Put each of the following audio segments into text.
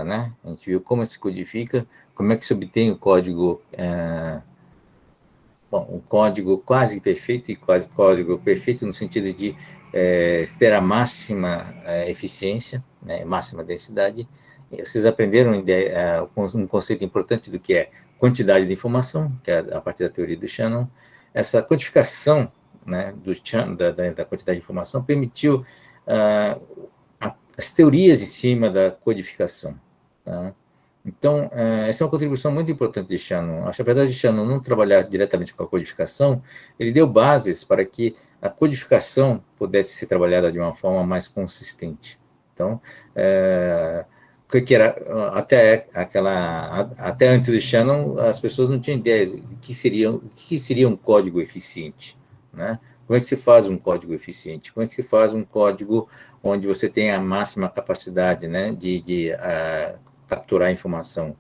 né? A gente viu como se codifica, como é que se obtém o código, um código quase perfeito, e quase código perfeito no sentido de ter a máxima eficiência, né, máxima densidade. E vocês aprenderam um conceito importante do que é quantidade de informação, que é a partir da teoria do Shannon. Essa codificação, né, da quantidade de informação permitiu as teorias em cima da codificação. Tá? Então, essa é uma contribuição muito importante de Shannon. Acho que, apesar de Shannon não trabalhar diretamente com a codificação, ele deu bases para que a codificação pudesse ser trabalhada de uma forma mais consistente. Então, que era até antes de Shannon, as pessoas não tinham ideia de que seria um código eficiente, né? Como é que se faz um código eficiente? Como é que se faz um código onde você tem a máxima capacidade, né, de capturar informação?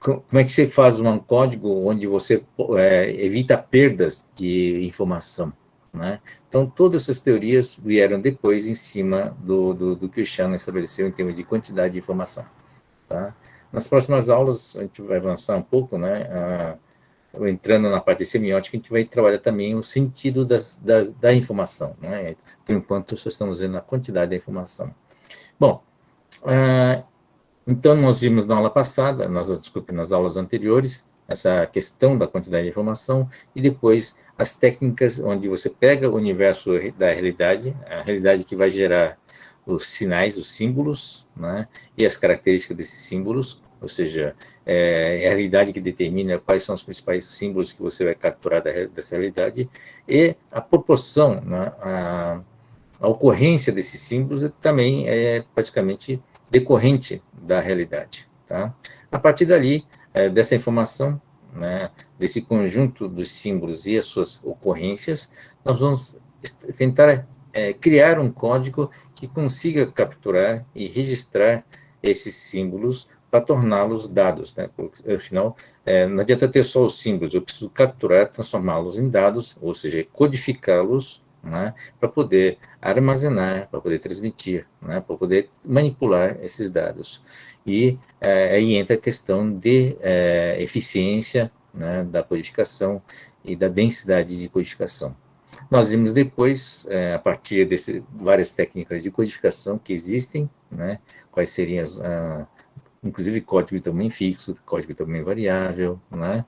Como é que você faz um código onde você evita perdas de informação, né? Então, todas essas teorias vieram depois em cima do que o Shannon estabeleceu em termos de quantidade de informação. Tá? Nas próximas aulas, a gente vai avançar um pouco, né? Entrando na parte de semiótica, a gente vai trabalhar também o sentido da informação, né? Por enquanto, só estamos vendo a quantidade da informação. Bom, então nós vimos na aula passada, nas aulas anteriores, essa questão da quantidade de informação e depois as técnicas onde você pega o universo da realidade, a realidade que vai gerar os sinais, os símbolos, né, e as características desses símbolos, ou seja, é a realidade que determina quais são os principais símbolos que você vai capturar dessa realidade, e a proporção, né, a ocorrência desses símbolos também é praticamente decorrente da realidade. Tá? A partir dali, dessa informação, né, desse conjunto dos símbolos e as suas ocorrências, nós vamos tentar criar um código que consiga capturar e registrar esses símbolos para torná-los dados, né? Porque, afinal, não adianta ter só os símbolos, eu preciso capturar, transformá-los em dados, ou seja, codificá-los, né, para poder armazenar, para poder transmitir, né, para poder manipular esses dados. E aí entra a questão de eficiência, né, da codificação e da densidade de codificação. Nós vimos depois, a partir de várias técnicas de codificação que existem, né, quais seriam inclusive código de tamanho fixo, código de tamanho variável, né,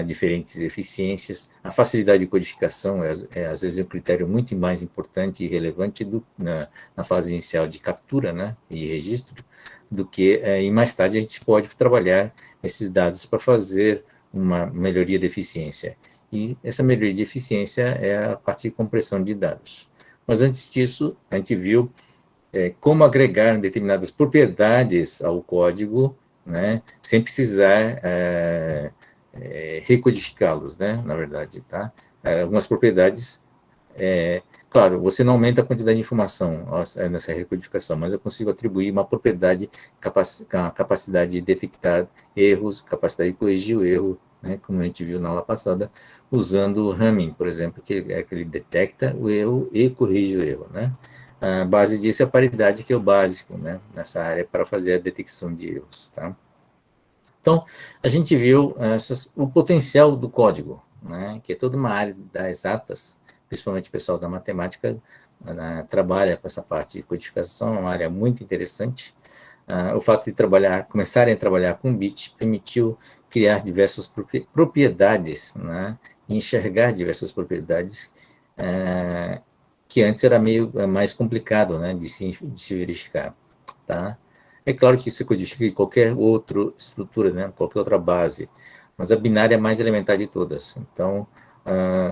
diferentes eficiências. A facilidade de codificação às vezes, um critério muito mais importante e relevante na fase inicial de captura, né, e registro, do que, e mais tarde, a gente pode trabalhar esses dados para fazer uma melhoria de eficiência. E essa melhoria de eficiência é a partir de compressão de dados. Mas antes disso, a gente viu como agregar determinadas propriedades ao código, né, sem precisar recodificá-los, né, na verdade, tá? Algumas propriedades, claro, você não aumenta a quantidade de informação nessa recodificação, mas eu consigo atribuir uma propriedade, a capacidade de detectar erros, capacidade de corrigir o erro, né, como a gente viu na aula passada, usando o Hamming, por exemplo, que é que ele detecta o erro e corrige o erro, né? A base disso é a paridade, que é o básico, né, nessa área para fazer a detecção de erros, tá? Então, a gente viu o potencial do código, né, que é toda uma área das exatas, principalmente o pessoal da matemática, trabalha com essa parte de codificação, é uma área muito interessante. O fato de começarem a trabalhar com bit permitiu criar diversas propriedades, né, e enxergar diversas propriedades que antes era meio mais complicado, né, de se verificar, tá? É claro que isso codifica em qualquer outra estrutura, né, qualquer outra base, mas a binária é a mais elementar de todas. Então,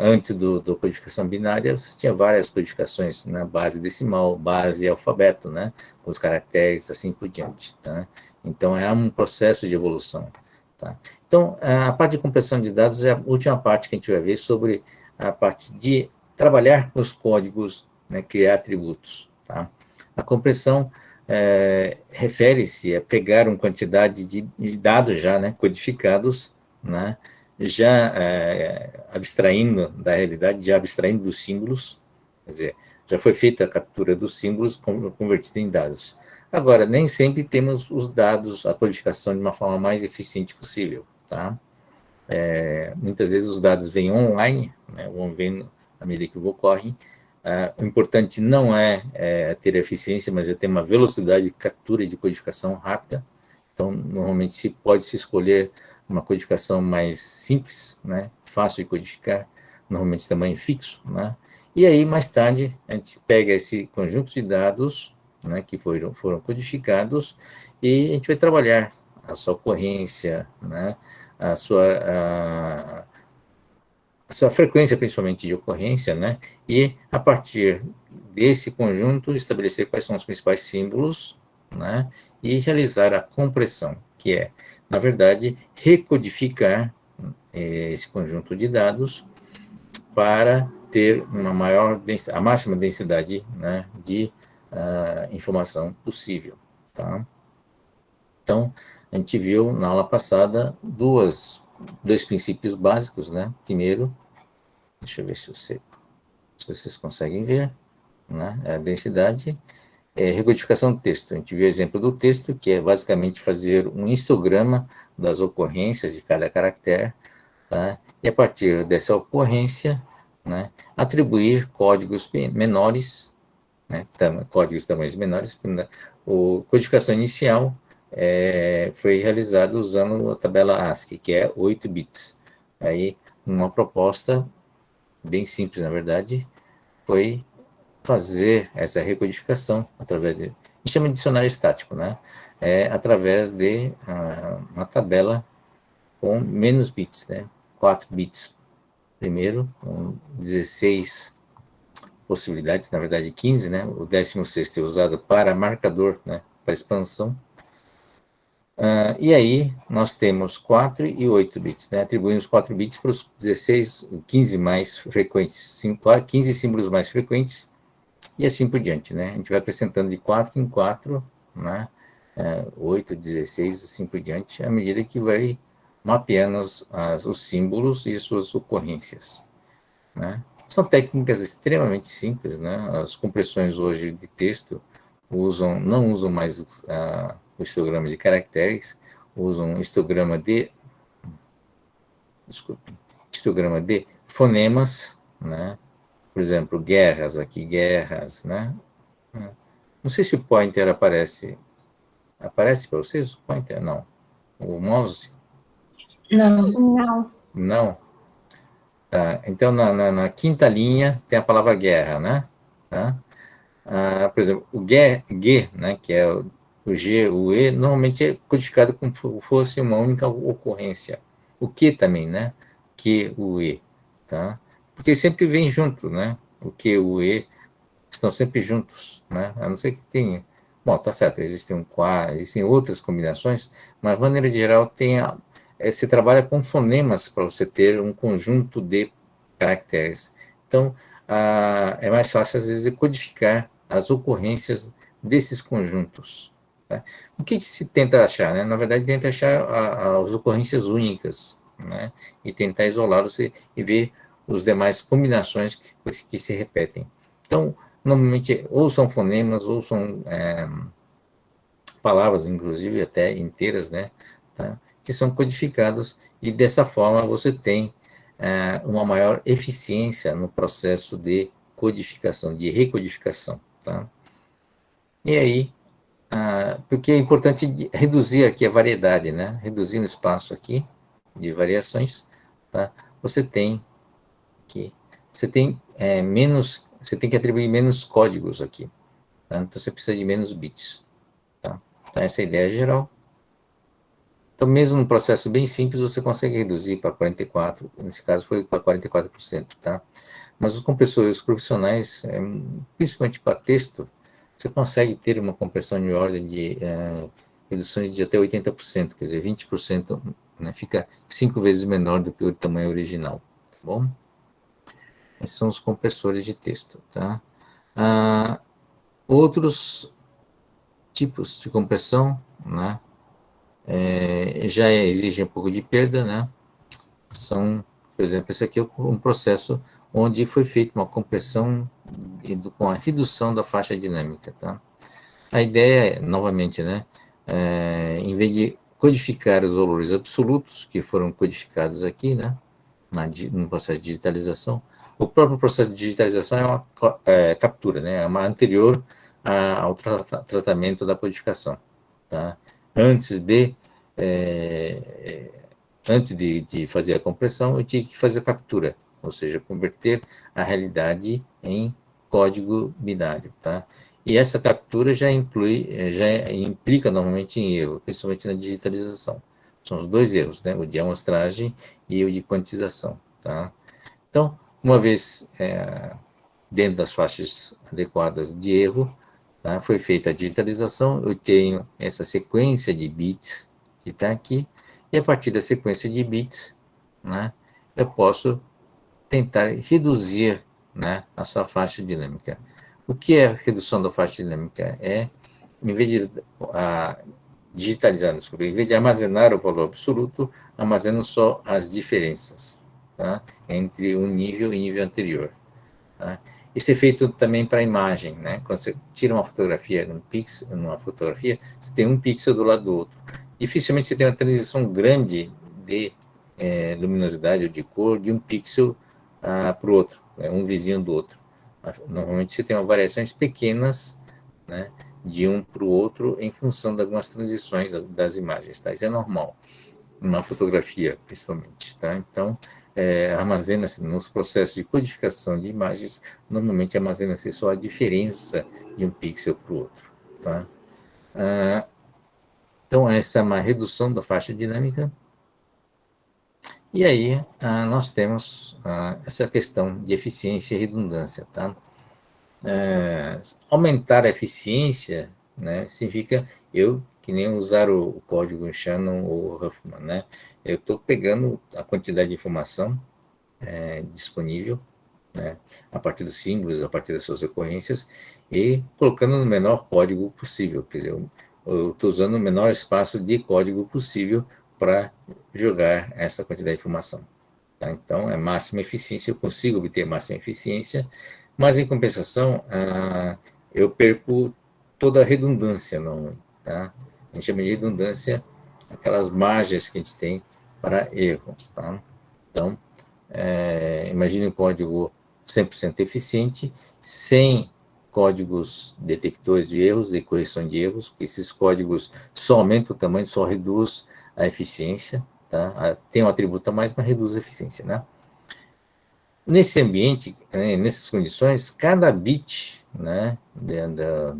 antes do codificação binária, você tinha várias codificações na base decimal, base alfabeto, né, com os caracteres, assim por diante, tá? Então, é um processo de evolução, tá? Então, a parte de compressão de dados é a última parte que a gente vai ver sobre a parte de trabalhar com os códigos, né, criar atributos, tá? A compressão refere-se a pegar uma quantidade de dados já, né, codificados, né, já abstraindo da realidade, já abstraindo dos símbolos, quer dizer, já foi feita a captura dos símbolos convertida em dados. Agora, nem sempre temos os dados, a codificação de uma forma mais eficiente possível, tá? Muitas vezes os dados vêm online, né, vão vendo à medida que ocorrem. O importante não é ter eficiência, mas é ter uma velocidade de captura e de codificação rápida. Então, normalmente se pode se escolher uma codificação mais simples, né, fácil de codificar, normalmente tamanho fixo, né? E aí, mais tarde, a gente pega esse conjunto de dados, né, que foram codificados, e a gente vai trabalhar a sua ocorrência, né, a sua, a, a sua frequência, principalmente de ocorrência, né, e a partir desse conjunto estabelecer quais são os principais símbolos, né, e realizar a compressão, que é, na verdade, recodificar esse conjunto de dados para ter uma maior a máxima densidade, né, de informação possível, tá? Então, a gente viu na aula passada dois princípios básicos, né? Primeiro, deixa eu ver se vocês conseguem ver, né? A densidade, recodificação do texto. A gente viu o exemplo do texto, que é basicamente fazer um histograma das ocorrências de cada caractere, tá? E a partir dessa ocorrência, né, atribuir códigos menores, né, códigos de tamanhos menores. A codificação inicial foi realizada usando a tabela ASCII, que é 8 bits. Aí, uma proposta bem simples, na verdade, foi fazer essa recodificação através de, a gente chama de dicionário estático, né? Através de uma tabela com menos bits, né? 4 bits primeiro, com 16 possibilidades, na verdade 15, né? O 16º é usado para marcador, né? Para expansão. E aí nós temos 4 e 8 bits, né? Atribuímos 4 bits para os 16, 15 mais frequentes, 15 símbolos mais frequentes, e assim por diante, né? A gente vai acrescentando de 4 em 4, né? 8, 16, assim por diante, à medida que vai mapeando os símbolos e suas ocorrências, né? São técnicas extremamente simples, né? As compressões hoje de texto não usam mais o histograma de caracteres, usam histograma de fonemas, né? Por exemplo, guerras aqui, guerras, né? Não sei se o pointer aparece. Aparece para vocês o pointer? Não. O mouse? Não. Não. Não. Tá. Então, na quinta linha tem a palavra guerra, né? Tá? Por exemplo, o G, né, que é o G, o E, normalmente é codificado como se fosse uma única ocorrência. O Q também, né? Q, o E, tá? Porque sempre vem junto, né? O Q, o E estão sempre juntos, né? A não ser que tenha. Bom, tá certo, existem outras combinações, mas de maneira geral se trabalha com fonemas para você ter um conjunto de caracteres. Então, é mais fácil às vezes codificar as ocorrências desses conjuntos. Tá? O que se tenta achar, né? Na verdade, tenta achar as ocorrências únicas, né? E tentar isolá-los e ver as demais combinações que se repetem. Então, normalmente, ou são fonemas, ou são palavras, inclusive até inteiras, né, tá, que são codificados, e dessa forma você tem uma maior eficiência no processo de codificação, de recodificação. Tá? E aí, porque é importante reduzir aqui a variedade, né, reduzindo o espaço aqui de variações, tá, você tem aqui, você tem que atribuir menos códigos aqui. Tá? Então, você precisa de menos bits. Tá? Então, essa é a ideia geral. Então, mesmo num processo bem simples, você consegue reduzir para 44%, nesse caso foi para 44%, tá? Mas os compressores profissionais, principalmente para texto, você consegue ter uma compressão de ordem de reduções de até 80%, quer dizer, 20%, né, fica 5 vezes menor do que o tamanho original, tá bom? Esses são os compressores de texto, tá? Outros tipos de compressão, né, já exigem um pouco de perda, né? São, por exemplo, esse aqui é um processo onde foi feita uma compressão com a redução da faixa dinâmica, tá? a ideia, novamente, né, em vez de codificar os valores absolutos que foram codificados aqui, né, no processo de digitalização, o próprio processo de digitalização é uma captura, né, é uma anterior ao tratamento da codificação, tá? Antes de fazer a compressão, eu tinha que fazer a captura, ou seja, converter a realidade em código binário, tá? E essa captura já implica normalmente em erro, principalmente na digitalização. São os dois erros, né? O de amostragem e o de quantização, tá? Então, uma vez dentro das faixas adequadas de erro, tá? Foi feita a digitalização, eu tenho essa sequência de bits que está aqui, e a partir da sequência de bits, né, eu posso tentar reduzir, né, a sua faixa dinâmica. O que é redução da faixa dinâmica? Em vez de digitalizar, desculpa, em vez de armazenar o valor absoluto, armazeno só as diferenças, tá, entre um nível e nível anterior. Tá? Isso é feito também para a imagem, né? Quando você tira uma fotografia numa fotografia, você tem um pixel do lado do outro. Dificilmente você tem uma transição grande de luminosidade ou de cor de um pixel para o outro, né? Um vizinho do outro. Normalmente você tem variações pequenas, né, de um para o outro em função de algumas transições das imagens, tá? Isso é normal, numa fotografia, principalmente, tá? Então, armazena-se nos processos de codificação de imagens, normalmente armazena-se só a diferença de um pixel para o outro, tá? Então, essa é uma redução da faixa dinâmica. E aí, nós temos essa questão de eficiência e redundância, tá? Aumentar a eficiência, né, significa que nem usar o código Shannon ou Huffman, né? Eu estou pegando a quantidade de informação disponível, né, a partir dos símbolos, a partir das suas ocorrências, e colocando no menor código possível. Quer dizer, eu estou usando o menor espaço de código possível para jogar essa quantidade de informação. Tá? Então, é máxima eficiência, eu consigo obter máxima eficiência, mas, em compensação, eu perco toda a redundância. Não, tá? A gente chama de redundância aquelas margens que a gente tem para erro. Tá? Então, imagine um código 100% eficiente, sem códigos detectores de erros e correção de erros, porque esses códigos só aumentam o tamanho, só reduz a eficiência, tá? Tem um atributo a mais, mas reduz a eficiência, né? Nesse ambiente, nessas condições, cada bit, né,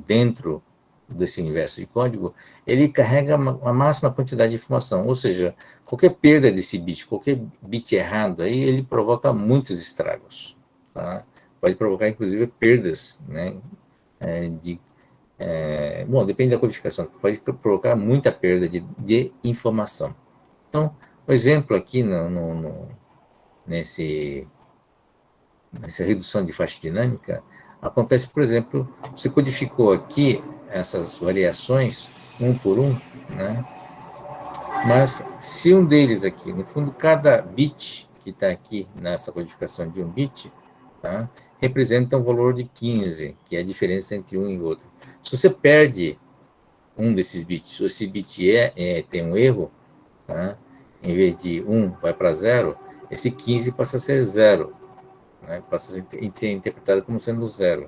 dentro desse universo de código, ele carrega a máxima quantidade de informação, ou seja, qualquer perda desse bit, qualquer bit errado aí, ele provoca muitos estragos, tá? Pode provocar, inclusive, perdas, né, bom, depende da codificação, pode provocar muita perda de informação. Então, o exemplo aqui nessa redução de faixa dinâmica, acontece, por exemplo, você codificou aqui essas variações, um por um, né? Mas se um deles aqui, no fundo, cada bit que está aqui nessa codificação de um bit, tá, representa um valor de 15, que é a diferença entre um e outro. Se você perde um desses bits, ou esse bit tem um erro, tá, em vez de 1 vai para 0, esse 15 passa a ser 0. Né, passa a ser interpretado como sendo zero.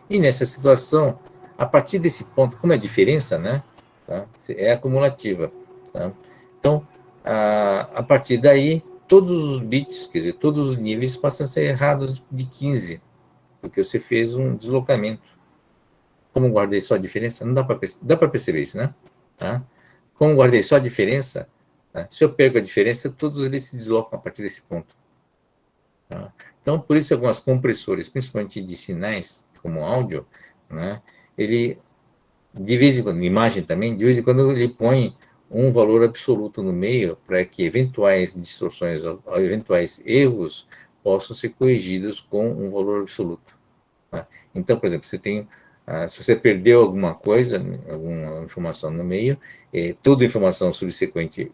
E nessa situação, a partir desse ponto, como é diferença, né, tá, é acumulativa. Tá? Então, a partir daí, todos os bits, quer dizer, todos os níveis passam a ser errados de 15, porque você fez um deslocamento. Como guardei só a diferença, não dá para perceber isso, né? Tá? Como guardei só a diferença, tá? Se eu perco a diferença, todos eles se deslocam a partir desse ponto. Tá? Então, por isso, algumas compressores, principalmente de sinais, como áudio, né, ele, de vez em quando, imagem também, de vez em quando ele põe um valor absoluto no meio para que eventuais distorções, eventuais erros possam ser corrigidos com um valor absoluto. Tá? Então, por exemplo, se você perdeu alguma coisa, alguma informação no meio, toda informação subsequente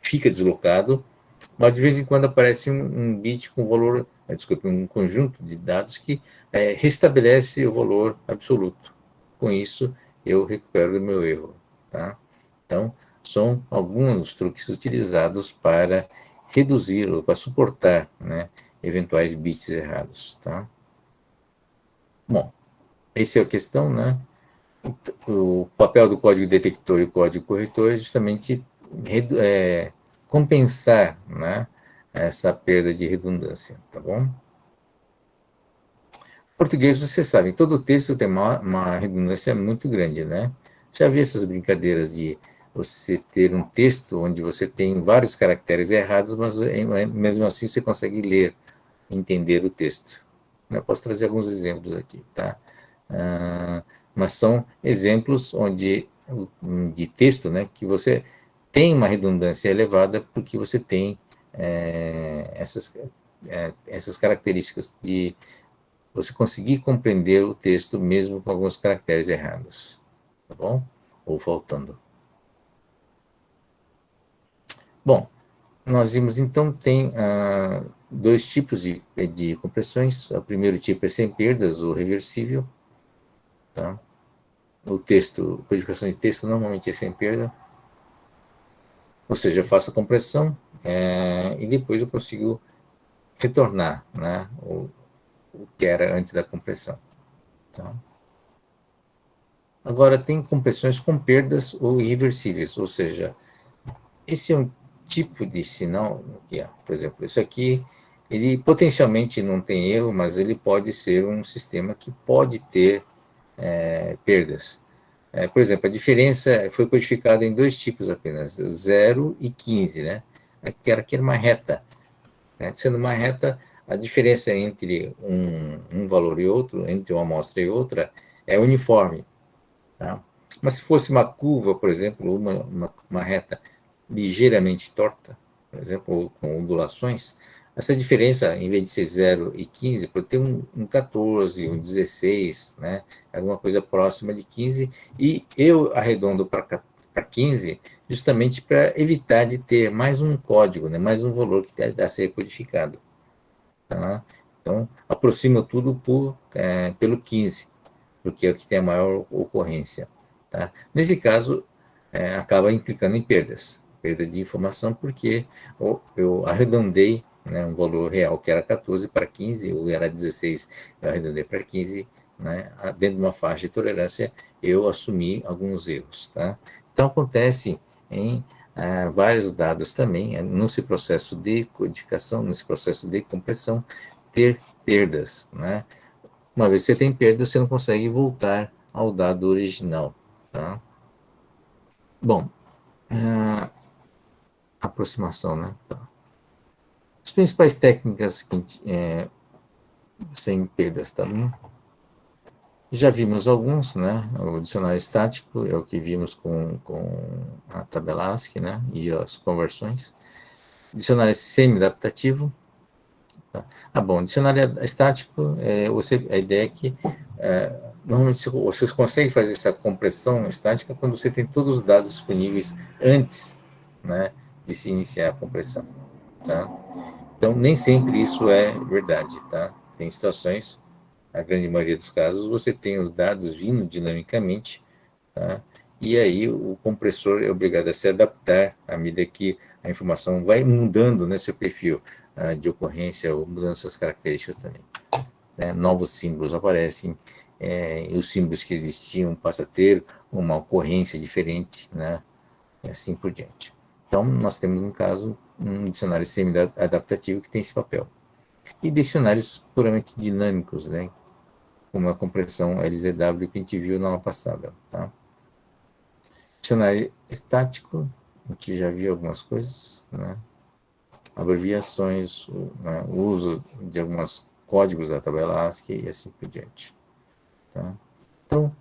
fica deslocado, mas de vez em quando aparece um bit com valor, desculpe, um conjunto de dados que restabelece o valor absoluto. Com isso, eu recupero o meu erro, tá? Então, são alguns dos truques utilizados para reduzir ou para suportar, né, eventuais bits errados, tá? Bom, essa é a questão, né? O papel do código detector e código corretor é justamente compensar, né, essa perda de redundância, tá bom? Português, você sabe, todo texto tem uma redundância muito grande, né? Já vi essas brincadeiras de você ter um texto onde você tem vários caracteres errados, mas mesmo assim você consegue ler, entender o texto. Eu posso trazer alguns exemplos aqui, tá? Mas são exemplos onde de texto, né, que você tem uma redundância elevada porque você tem essas características de você conseguir compreender o texto mesmo com alguns caracteres errados, tá bom? Ou faltando. Bom, nós vimos então tem dois tipos de compressões. O primeiro tipo é sem perdas, ou reversível, tá? O texto, codificação de texto normalmente é sem perda, ou seja, eu faço a compressão e depois eu consigo retornar, né, o que era antes da compressão, tá? Agora, tem compressões com perdas ou irreversíveis, ou seja, esse é um tipo de sinal, por exemplo, isso aqui, ele potencialmente não tem erro, mas ele pode ser um sistema que pode ter perdas. Por exemplo, a diferença foi codificada em dois tipos apenas, 0 e 15, né? Aqui era uma reta, né? Sendo uma reta, a diferença entre um valor e outro, entre uma amostra e outra, é uniforme, tá? Mas se fosse uma curva, por exemplo, uma reta ligeiramente torta, por exemplo, ou com ondulações, essa diferença, em vez de ser 0 e 15, pode ter um 14, um 16, né? Alguma coisa próxima de 15, e eu arredondo para 15, justamente para evitar de ter mais um código, né? Mais um valor que deve a ser codificado. Tá? Então, aproximo tudo pelo 15, porque é o que tem a maior ocorrência. Tá? Nesse caso, acaba implicando em perdas, perda de informação, porque eu arredondei, né, um valor real que era 14 para 15, ou era 16, eu arredondei para 15, né, dentro de uma faixa de tolerância, eu assumi alguns erros. Tá? Então, acontece em vários dados também, nesse processo de codificação, nesse processo de compressão, ter perdas, né? Uma vez que você tem perda, você não consegue voltar ao dado original, tá? Bom, aproximação, né? Tá. As principais técnicas sem perdas, tá bom? Já vimos alguns, né? O dicionário estático é o que vimos com a tabela ASCII, né? E as conversões. Dicionário semi-adaptativo. Tá? Bom, dicionário estático, a ideia é que normalmente vocês conseguem fazer essa compressão estática quando você tem todos os dados disponíveis antes, né, de se iniciar a compressão, tá? Então, nem sempre isso é verdade, tá? Tem situações, a grande maioria dos casos, você tem os dados vindo dinamicamente, tá? E aí o compressor é obrigado a se adaptar à medida que a informação vai mudando, né, seu perfil de ocorrência ou mudanças características também, né? Novos símbolos aparecem, e os símbolos que existiam passam a ter uma ocorrência diferente, né? E assim por diante. Então, nós temos, no caso, um dicionário semi-adaptativo que tem esse papel. E dicionários puramente dinâmicos, né? Como a compressão LZW que a gente viu na aula passada, tá? Dicionário estático, a gente já viu algumas coisas, né? Abreviações, né? O uso de alguns códigos da tabela ASCII e assim por diante. Tá? Então,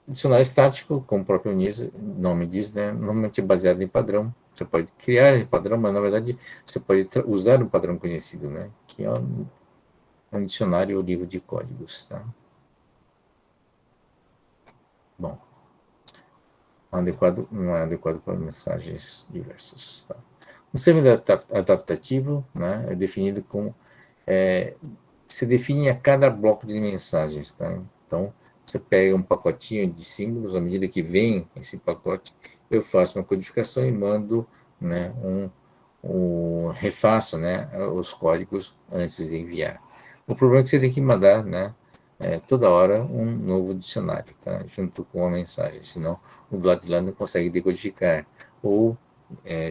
dicionário estático, como o próprio nome diz, né? Normalmente é baseado em padrão. Você pode criar um padrão, mas na verdade você pode usar um padrão conhecido, né? Que é um dicionário ou livro de códigos. Tá? Bom, não é adequado para mensagens diversas. Tá? Um semi-adaptativo, né, é definido como se define a cada bloco de mensagens, tá? Então, Você pega um pacotinho de símbolos, à medida que vem esse pacote, eu faço uma codificação e mando, né, refaço, né, os códigos antes de enviar. O problema é que você tem que mandar, né, toda hora um novo dicionário, tá, junto com a mensagem, senão o do lado de lá não consegue decodificar. Ou,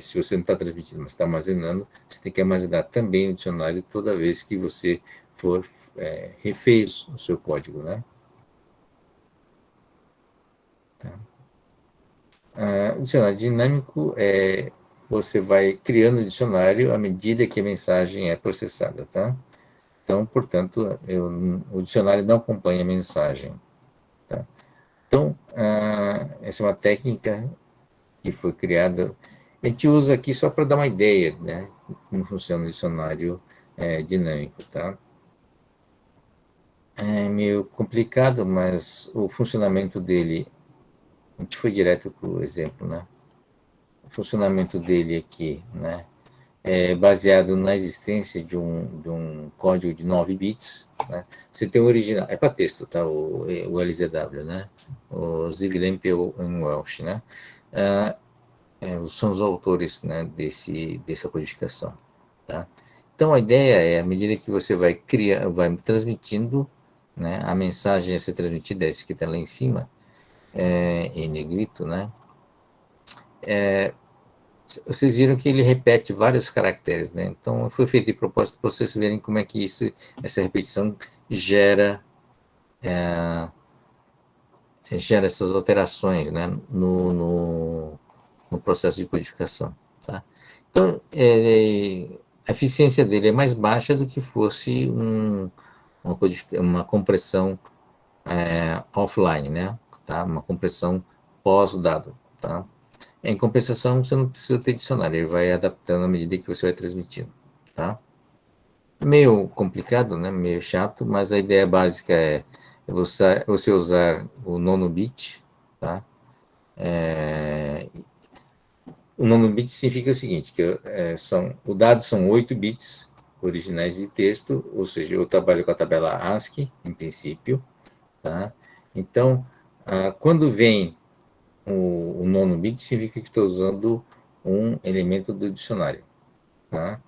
se você não está transmitindo, mas está armazenando, você tem que armazenar também o dicionário toda vez que você for refez o seu código, né? O dicionário dinâmico você vai criando o dicionário à medida que a mensagem é processada, tá? Então, portanto, o dicionário não acompanha a mensagem, tá? Então, essa é uma técnica que foi criada. A gente usa aqui só para dar uma ideia, né? Como funciona o dicionário dinâmico, tá? É meio complicado, mas o funcionamento dele, a gente foi direto para o exemplo, né? O funcionamento dele aqui, né? É baseado na existência de um código de 9 bits, né? Você tem o original, é para texto, tá? O LZW, né? O Ziglamp em Welsh, né? São os autores, né, dessa codificação, tá? Então a ideia é, à medida que você vai vai transmitindo, né, a mensagem a ser transmitida, esse que está lá em cima, em negrito, né? Vocês viram que ele repete vários caracteres, né? Então foi feito de propósito para vocês verem como é que essa repetição gera gera essas alterações, né, no processo de codificação, tá? Então, a eficiência dele é mais baixa do que fosse uma compressão offline, né? Tá? Uma compressão pós-dado, tá? Em compensação, você não precisa ter dicionário, ele vai adaptando à medida que você vai transmitindo, tá? Meio complicado, né? Meio chato, mas a ideia básica é você usar o nono bit, tá? O nono bit significa o seguinte, que o dado são 8 bits originais de texto, ou seja, eu trabalho com a tabela ASCII, em princípio, tá? Então, quando vem o nono bit, significa que estou usando um elemento do dicionário, tá?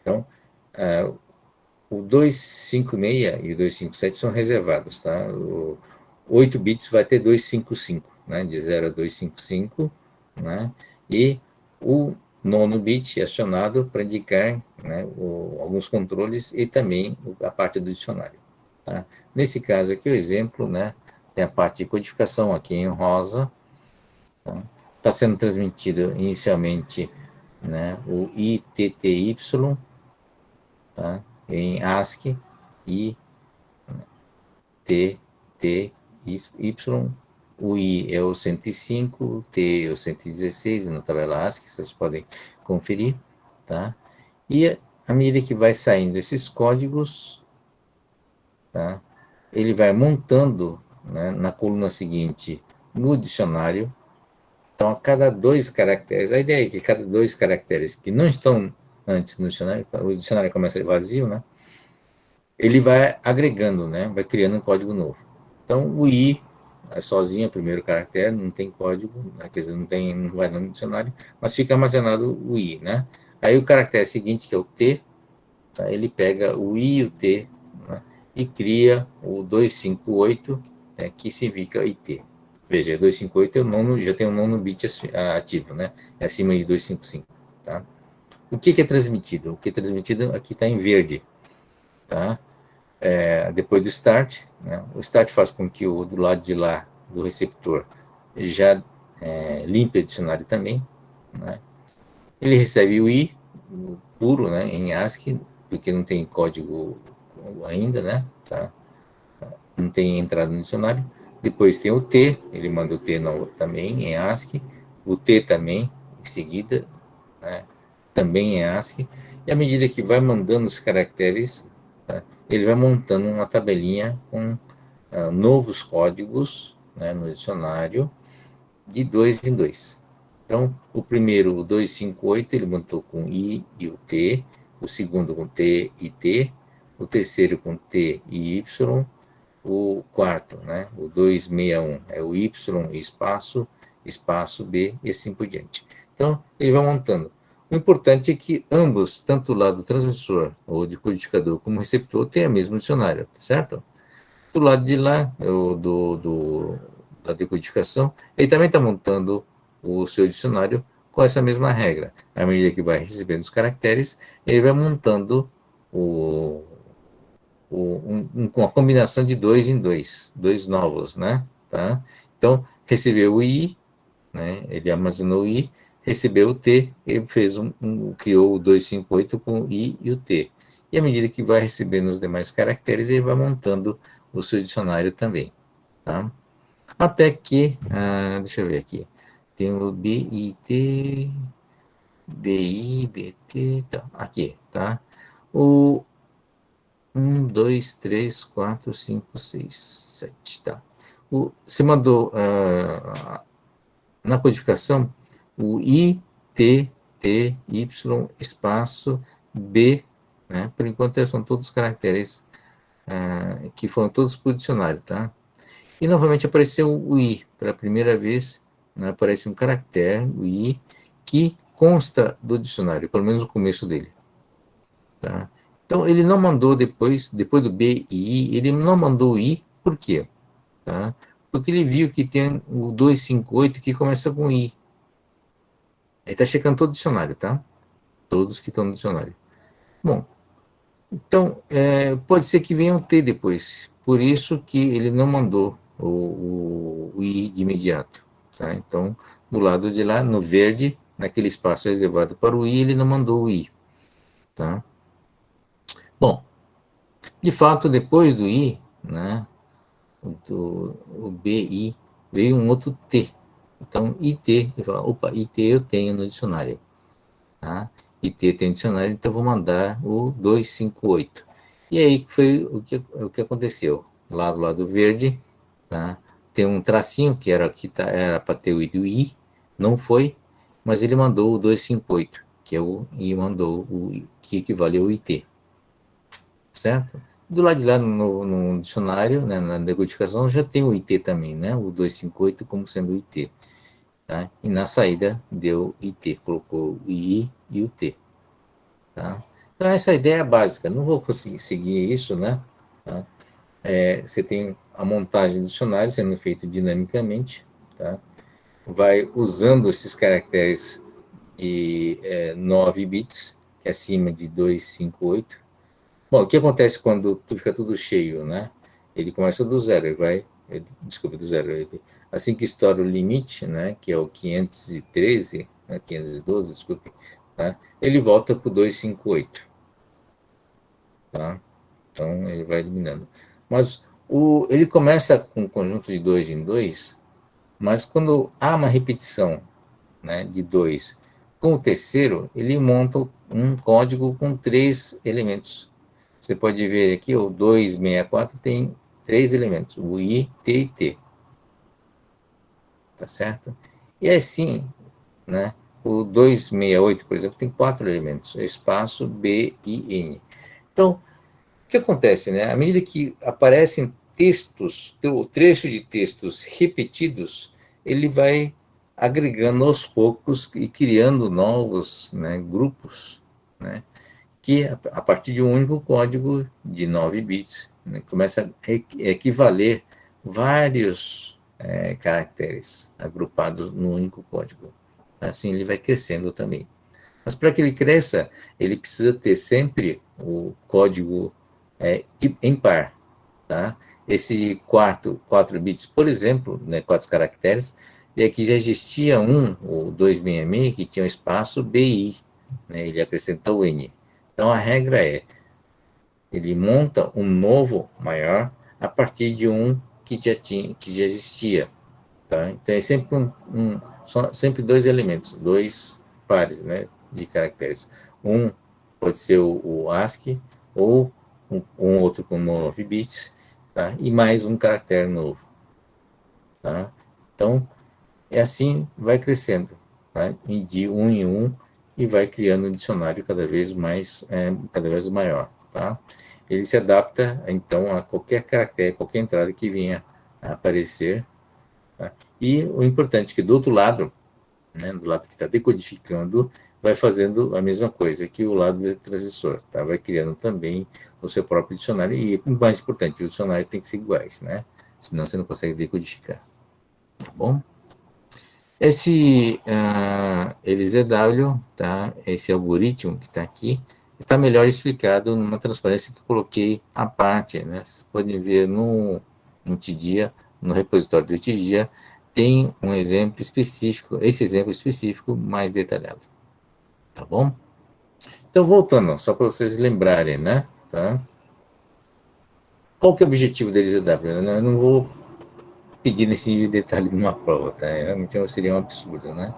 Então, o 256 e o 257 são reservados, tá? O 8 bits vai ter 255, né? De 0 a 255, né? E o nono bit é acionado para indicar, né, alguns controles e também a parte do dicionário, tá? Nesse caso aqui, o exemplo, né? Tem a parte de codificação aqui em rosa, tá? Está sendo transmitido inicialmente, né, o ITTY, tá? Em ASCII, I, T, T, Y, o I é o 105, o T é o 116, na tabela ASCII, vocês podem conferir, tá? E à medida que vai saindo esses códigos, tá? Ele vai montando, né, na coluna seguinte, no dicionário. Então, a cada 2 caracteres, a ideia é que cada 2 caracteres que não estão antes no dicionário, o dicionário começa vazio, né? Ele vai agregando, né? Vai criando um código novo. Então, o I é sozinho, é o primeiro caractere, não tem código, né? Quer dizer, não vai no dicionário, mas fica armazenado o I, né? Aí o caractere seguinte, que é o T, tá? Ele pega o I e o T, né? E cria o 258, né? Que significa IT. Veja, 258 é o nono, já tem o nono bit ativo, né? É acima de 255, tá? O que é transmitido? O que é transmitido aqui está em verde, tá? Depois do start, né? O start faz com que o do lado de lá do receptor já limpe o dicionário também, né? Ele recebe o I puro, né, em ASCII, porque não tem código ainda, né? Tá? Não tem entrada no dicionário. Depois tem o T, ele manda o T também em ASCII, o T também em seguida, né, também em ASCII, e à medida que vai mandando os caracteres, tá, ele vai montando uma tabelinha com novos códigos, né, no dicionário, de 2 em 2. Então, o primeiro, o 258, ele montou com I e o T, o segundo com T e T, o terceiro com T e Y, o quarto, né? O 261 é o Y espaço, espaço B e assim por diante. Então, ele vai montando. O importante é que ambos, tanto o lado transmissor ou decodificador como receptor, tenham o mesmo dicionário, tá certo? Do lado de lá, da decodificação, ele também está montando o seu dicionário com essa mesma regra. À medida que vai recebendo os caracteres, ele vai montando uma combinação de dois em dois novos, né? Tá? Então, recebeu o I, né? Ele armazenou o I, recebeu o T, ele criou o 258 com o I e o T. E à medida que vai recebendo os demais caracteres, ele vai montando o seu dicionário também, tá? Até que, deixa eu ver aqui, tem o BIT, BI, BT, tá, aqui, tá? O 1, 2, 3, 4, 5, 6, 7, tá? Você mandou na codificação o I, T, T, Y, espaço, B, né? Por enquanto são todos caracteres que foram todos para o dicionário, tá? E novamente apareceu o I, pela primeira vez, né, aparece um caractere, o I, que consta do dicionário, pelo menos o começo dele. Tá? Então, ele não mandou depois do B e I, ele não mandou o I, por quê? Tá? Porque ele viu que tem o 258 que começa com I. Ele está checando todo o dicionário, tá? Todos que estão no dicionário. Bom, então, pode ser que venha um T depois. Por isso que ele não mandou o I de imediato. Tá? Então, do lado de lá, no verde, naquele espaço reservado para o I, ele não mandou o I. Tá? Bom, de fato, depois do I, né, o BI, veio um outro T. Então, IT, eu falo, opa, IT eu tenho no dicionário. Tá? IT tem no dicionário, então eu vou mandar o 258. E aí foi o que aconteceu. Lá do lado verde, tá? Tem um tracinho que era para ter o I do I, não foi, mas ele mandou o 258, que é e mandou o que equivale ao IT, certo? Do lado de lá no dicionário, né, na decodificação, já tem o IT também, né? O 258 como sendo o IT. Tá? E na saída deu IT, colocou o I e o T. Tá? Então, essa é a ideia básica. Não vou conseguir seguir isso, né? Tá? Você tem a montagem do dicionário sendo feita dinamicamente, tá? Vai usando esses caracteres de 9 bits, que é acima de 258. Bom, o que acontece quando fica tudo cheio, né? Ele começa do zero, desculpa, do zero. Assim que estoura o limite, né, que é o 513, né, 512, desculpe, tá? Ele volta para o 258. Tá? Então, ele vai eliminando. Mas ele começa com um conjunto de 2 em 2, mas quando há uma repetição, né, de 2 com o terceiro, ele monta um código com 3 elementos. Você pode ver aqui, o 264 tem 3 elementos, o I, T e T. Tá certo? E assim, né, o 268, por exemplo, tem 4 elementos, espaço, B e N. Então, o que acontece, né? À medida que aparecem textos, o trecho de textos repetidos, ele vai agregando aos poucos e criando novos, né, grupos, né, que a partir de um único código de 9 bits, né, começa a equivaler vários caracteres agrupados no único código. Assim ele vai crescendo também. Mas para que ele cresça, ele precisa ter sempre o código em par. Tá? Esse 4 bits, por exemplo, né, 4 caracteres, e aqui já existia o 266, que tinha um espaço BI, né, ele acrescentou o N. Então a regra é, ele monta um novo maior a partir de um que já existia. Tá? Então é sempre sempre dois elementos, dois pares, né, de caracteres. Um pode ser o ASCII ou um outro com 9 bits, tá? E mais um caractere novo. Tá? Então é assim, vai crescendo, tá? De um em um e vai criando um dicionário cada vez maior. Tá? ele se adapta, então, a qualquer caractere, qualquer entrada que venha a aparecer. Tá? E o importante é que do outro lado, né, do lado que está decodificando, vai fazendo a mesma coisa que o lado do transmissor, tá? Vai criando também o seu próprio dicionário, e o mais importante, os dicionários têm que ser iguais, né? Senão você não consegue decodificar, tá bom? Esse LZW, tá? Esse algoritmo que está aqui, está melhor explicado numa transparência que eu coloquei à parte, né? Vocês podem ver no TDIA, no repositório do TDIA, tem um exemplo específico, esse exemplo específico mais detalhado, tá bom? Então, voltando, só para vocês lembrarem, né? Tá? Qual que é o objetivo da LZW? Eu não vou pedir nesse nível de detalhe numa prova, tá? Então, seria um absurdo, né?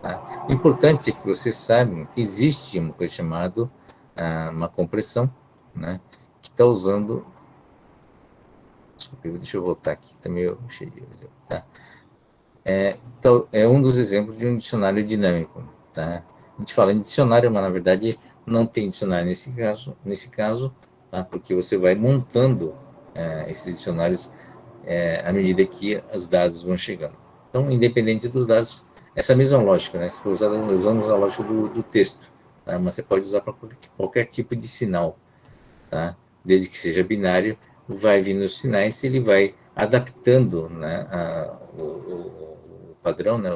Tá? O importante é que vocês saibam que existe uma coisa chamada uma compressão, né? Que está usando... Desculpe, deixa eu voltar aqui, tá meio cheio de exemplo, tá? Então, é um dos exemplos de um dicionário dinâmico, tá? A gente fala em dicionário, mas na verdade não tem dicionário nesse caso, tá? Porque você vai montando esses dicionários à medida que os dados vão chegando. Então, independente dos dados, essa mesma lógica, né? Se usamos a lógica do texto, tá? Mas você pode usar para qualquer tipo de sinal, tá? Desde que seja binário, vai vindo os sinais e ele vai adaptando, né, o padrão, né,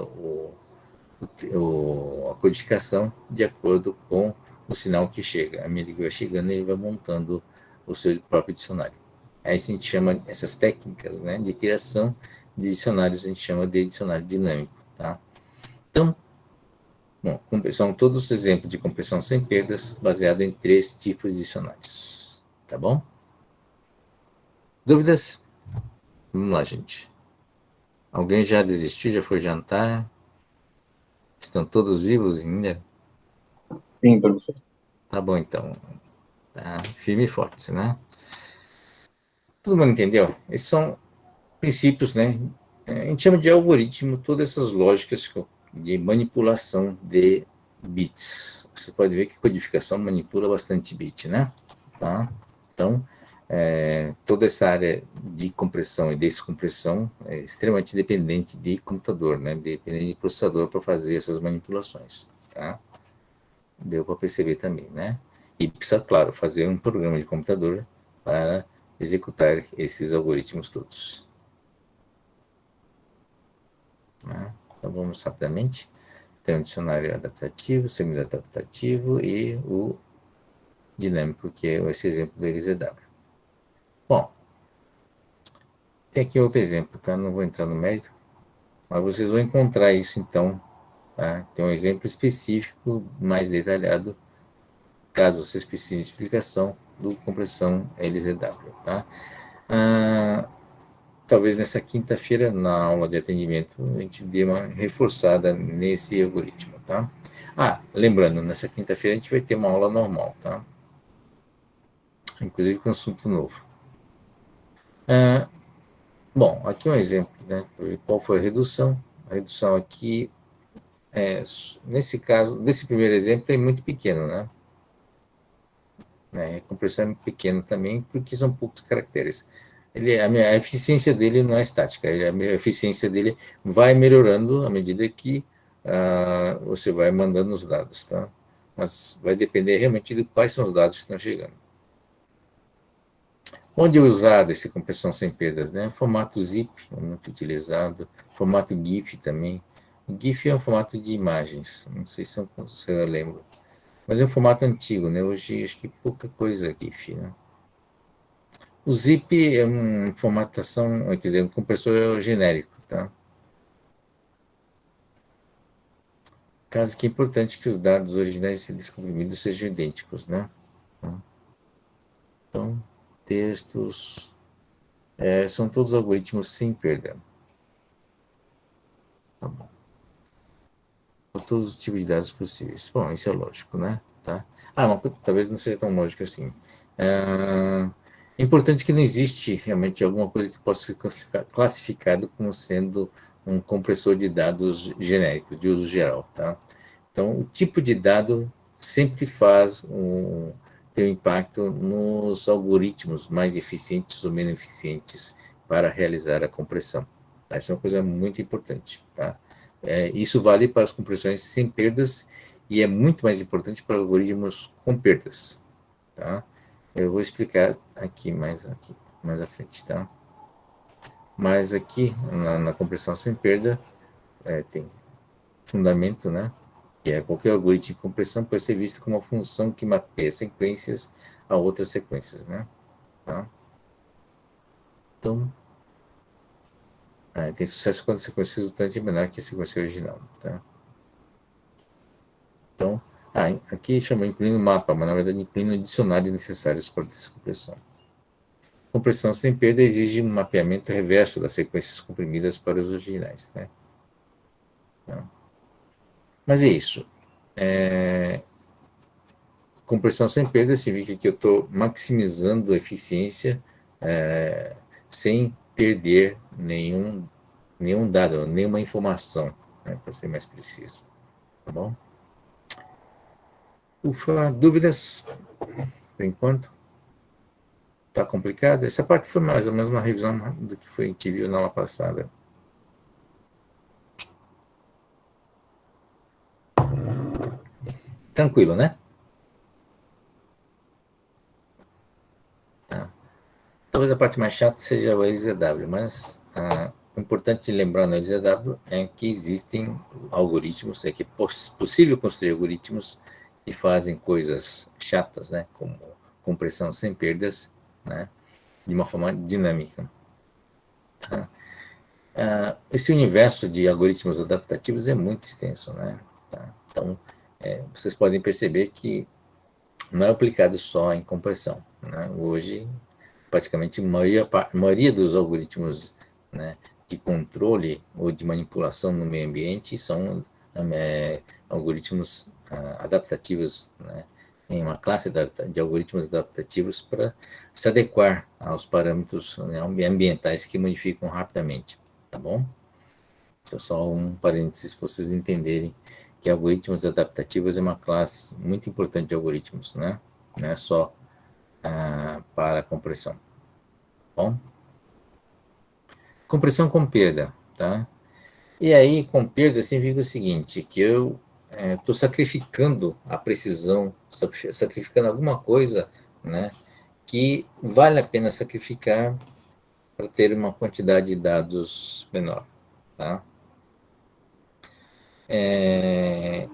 a codificação de acordo com o sinal que chega. À medida que vai chegando, ele vai montando o seu próprio dicionário. Aí a gente chama essas técnicas, né, de criação de dicionários, a gente chama de dicionário dinâmico, tá? Então, bom, são todos exemplos de compressão sem perdas, baseado em 3 tipos de dicionários, tá bom? Dúvidas? Vamos lá, gente. Alguém já desistiu, já foi jantar? Estão todos vivos ainda? Sim, professor. Tá bom, então. Tá firme e forte, né? Todo mundo entendeu? Esses são princípios, né? A gente chama de algoritmo todas essas lógicas de manipulação de bits. Você pode ver que codificação manipula bastante bit, né? Tá? Então, toda essa área de compressão e descompressão é extremamente dependente de computador, né? Dependente de processador para fazer essas manipulações, tá? Deu para perceber também, né? E precisa, claro, fazer um programa de computador para executar esses algoritmos todos. Né? Então vamos rapidamente. Tem o dicionário adaptativo, semi-adaptativo e o dinâmico, que é esse exemplo do LZW. Bom, tem aqui outro exemplo, tá? Não vou entrar no mérito, mas vocês vão encontrar isso então, tá? Tem um exemplo específico, mais detalhado, caso vocês precisem de explicação, do compressão LZW, tá? Talvez nessa quinta-feira, na aula de atendimento, a gente dê uma reforçada nesse algoritmo, tá? Lembrando, nessa quinta-feira a gente vai ter uma aula normal, tá? Inclusive com assunto novo. Bom, aqui um exemplo, né? Qual foi a redução? A redução aqui, nesse caso, nesse primeiro exemplo, é muito pequeno, né? A compressão é pequena também, porque são poucos caracteres. A eficiência dele não é estática, a eficiência dele vai melhorando à medida que você vai mandando os dados, tá? Mas vai depender realmente de quais são os dados que estão chegando. Onde é usado essa compressão sem perdas, né? Formato zip é muito utilizado, formato GIF também. O GIF é um formato de imagens, não sei se eu lembro, mas é um formato antigo, né? Hoje acho que pouca coisa GIF, né? O zip é uma formatação, quer dizer, um compressor genérico, tá? Caso que é importante que os dados originais e descomprimidos sejam idênticos, né? Então, textos, são todos algoritmos sem perda. Tá bom. Para todos os tipos de dados possíveis. Bom, isso é lógico, né? Tá? Talvez não seja tão lógico assim. É importante que não existe realmente alguma coisa que possa ser classificado como sendo um compressor de dados genéricos, de uso geral, tá? Então, o tipo de dado sempre tem um impacto nos algoritmos mais eficientes ou menos eficientes para realizar a compressão. Essa é uma coisa muito importante, tá? Isso vale para as compressões sem perdas e é muito mais importante para algoritmos com perdas, tá? Eu vou explicar aqui mais à frente, tá? Mas aqui, na compressão sem perda, tem fundamento, né? Que é qualquer algoritmo de compressão pode ser visto como uma função que mapeia sequências a outras sequências, né? Tá? Então, tem sucesso quando a sequência resultante é menor que a sequência original, tá? Então, aqui chama incluindo mapa, mas na verdade incluindo dicionários necessários para descompressão. Compressão sem perda exige um mapeamento reverso das sequências comprimidas para os originais, né? Então, mas é isso. Compressão sem perda significa que eu estou maximizando a eficiência sem perder nenhum dado, nenhuma informação, né, para ser mais preciso. Tá bom? Ufa, dúvidas? Por enquanto? Tá complicado? Essa parte foi mais ou menos uma revisão do que a gente viu na aula passada. Tranquilo, né? Tá. Talvez a parte mais chata seja o LZW, mas o importante de lembrar no LZW é que existem algoritmos, é que é possível construir algoritmos que fazem coisas chatas, né, como compressão sem perdas, né, de uma forma dinâmica. Tá? Esse universo de algoritmos adaptativos é muito extenso, né? Tá? Então, vocês podem perceber que não é aplicado só em compressão, né? Hoje, praticamente a maioria dos algoritmos, né, de controle ou de manipulação no meio ambiente são algoritmos adaptativos, né, em uma classe de algoritmos adaptativos para se adequar aos parâmetros, né, ambientais que modificam rapidamente, tá bom? Isso é só um parênteses para vocês entenderem que algoritmos adaptativos é uma classe muito importante de algoritmos, né? Não é só para compressão. Bom? Compressão com perda, tá? E aí, com perda, significa o seguinte, que eu estou sacrificando a precisão, sacrificando alguma coisa, né, que vale a pena sacrificar para ter uma quantidade de dados menor, tá? E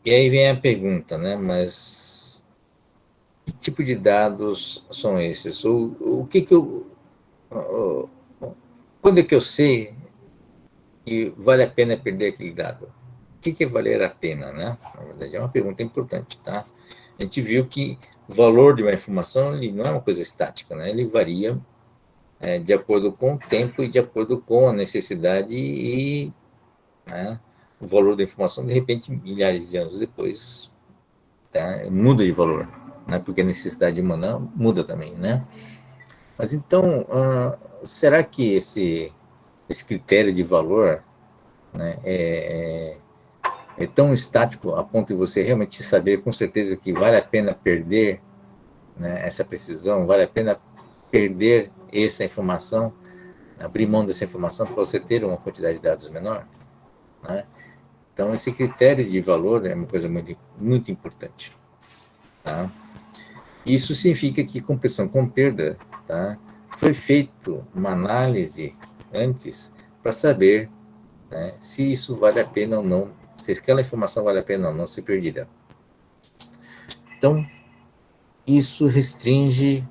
aí vem a pergunta, né, mas que tipo de dados são esses? O que eu... Quando é que eu sei que vale a pena perder aquele dado? O que é valer a pena, né? Na verdade, é uma pergunta importante, tá? A gente viu que o valor de uma informação ele não é uma coisa estática, né? Ele varia de acordo com o tempo e de acordo com a necessidade e, né, o valor da informação, de repente, milhares de anos depois, tá, muda de valor, né? Porque a necessidade humana muda também, né? Mas então, será que esse critério de valor, né, é tão estático a ponto de você realmente saber com certeza que vale a pena perder, né, essa precisão, vale a pena perder essa informação, abrir mão dessa informação para você ter uma quantidade de dados menor, né? Então, esse critério de valor é uma coisa muito, muito importante, tá? Isso significa que compressão com perda, tá, foi feito uma análise antes para saber, né, se isso vale a pena ou não, se aquela informação vale a pena ou não ser perdida. Então, isso restringe,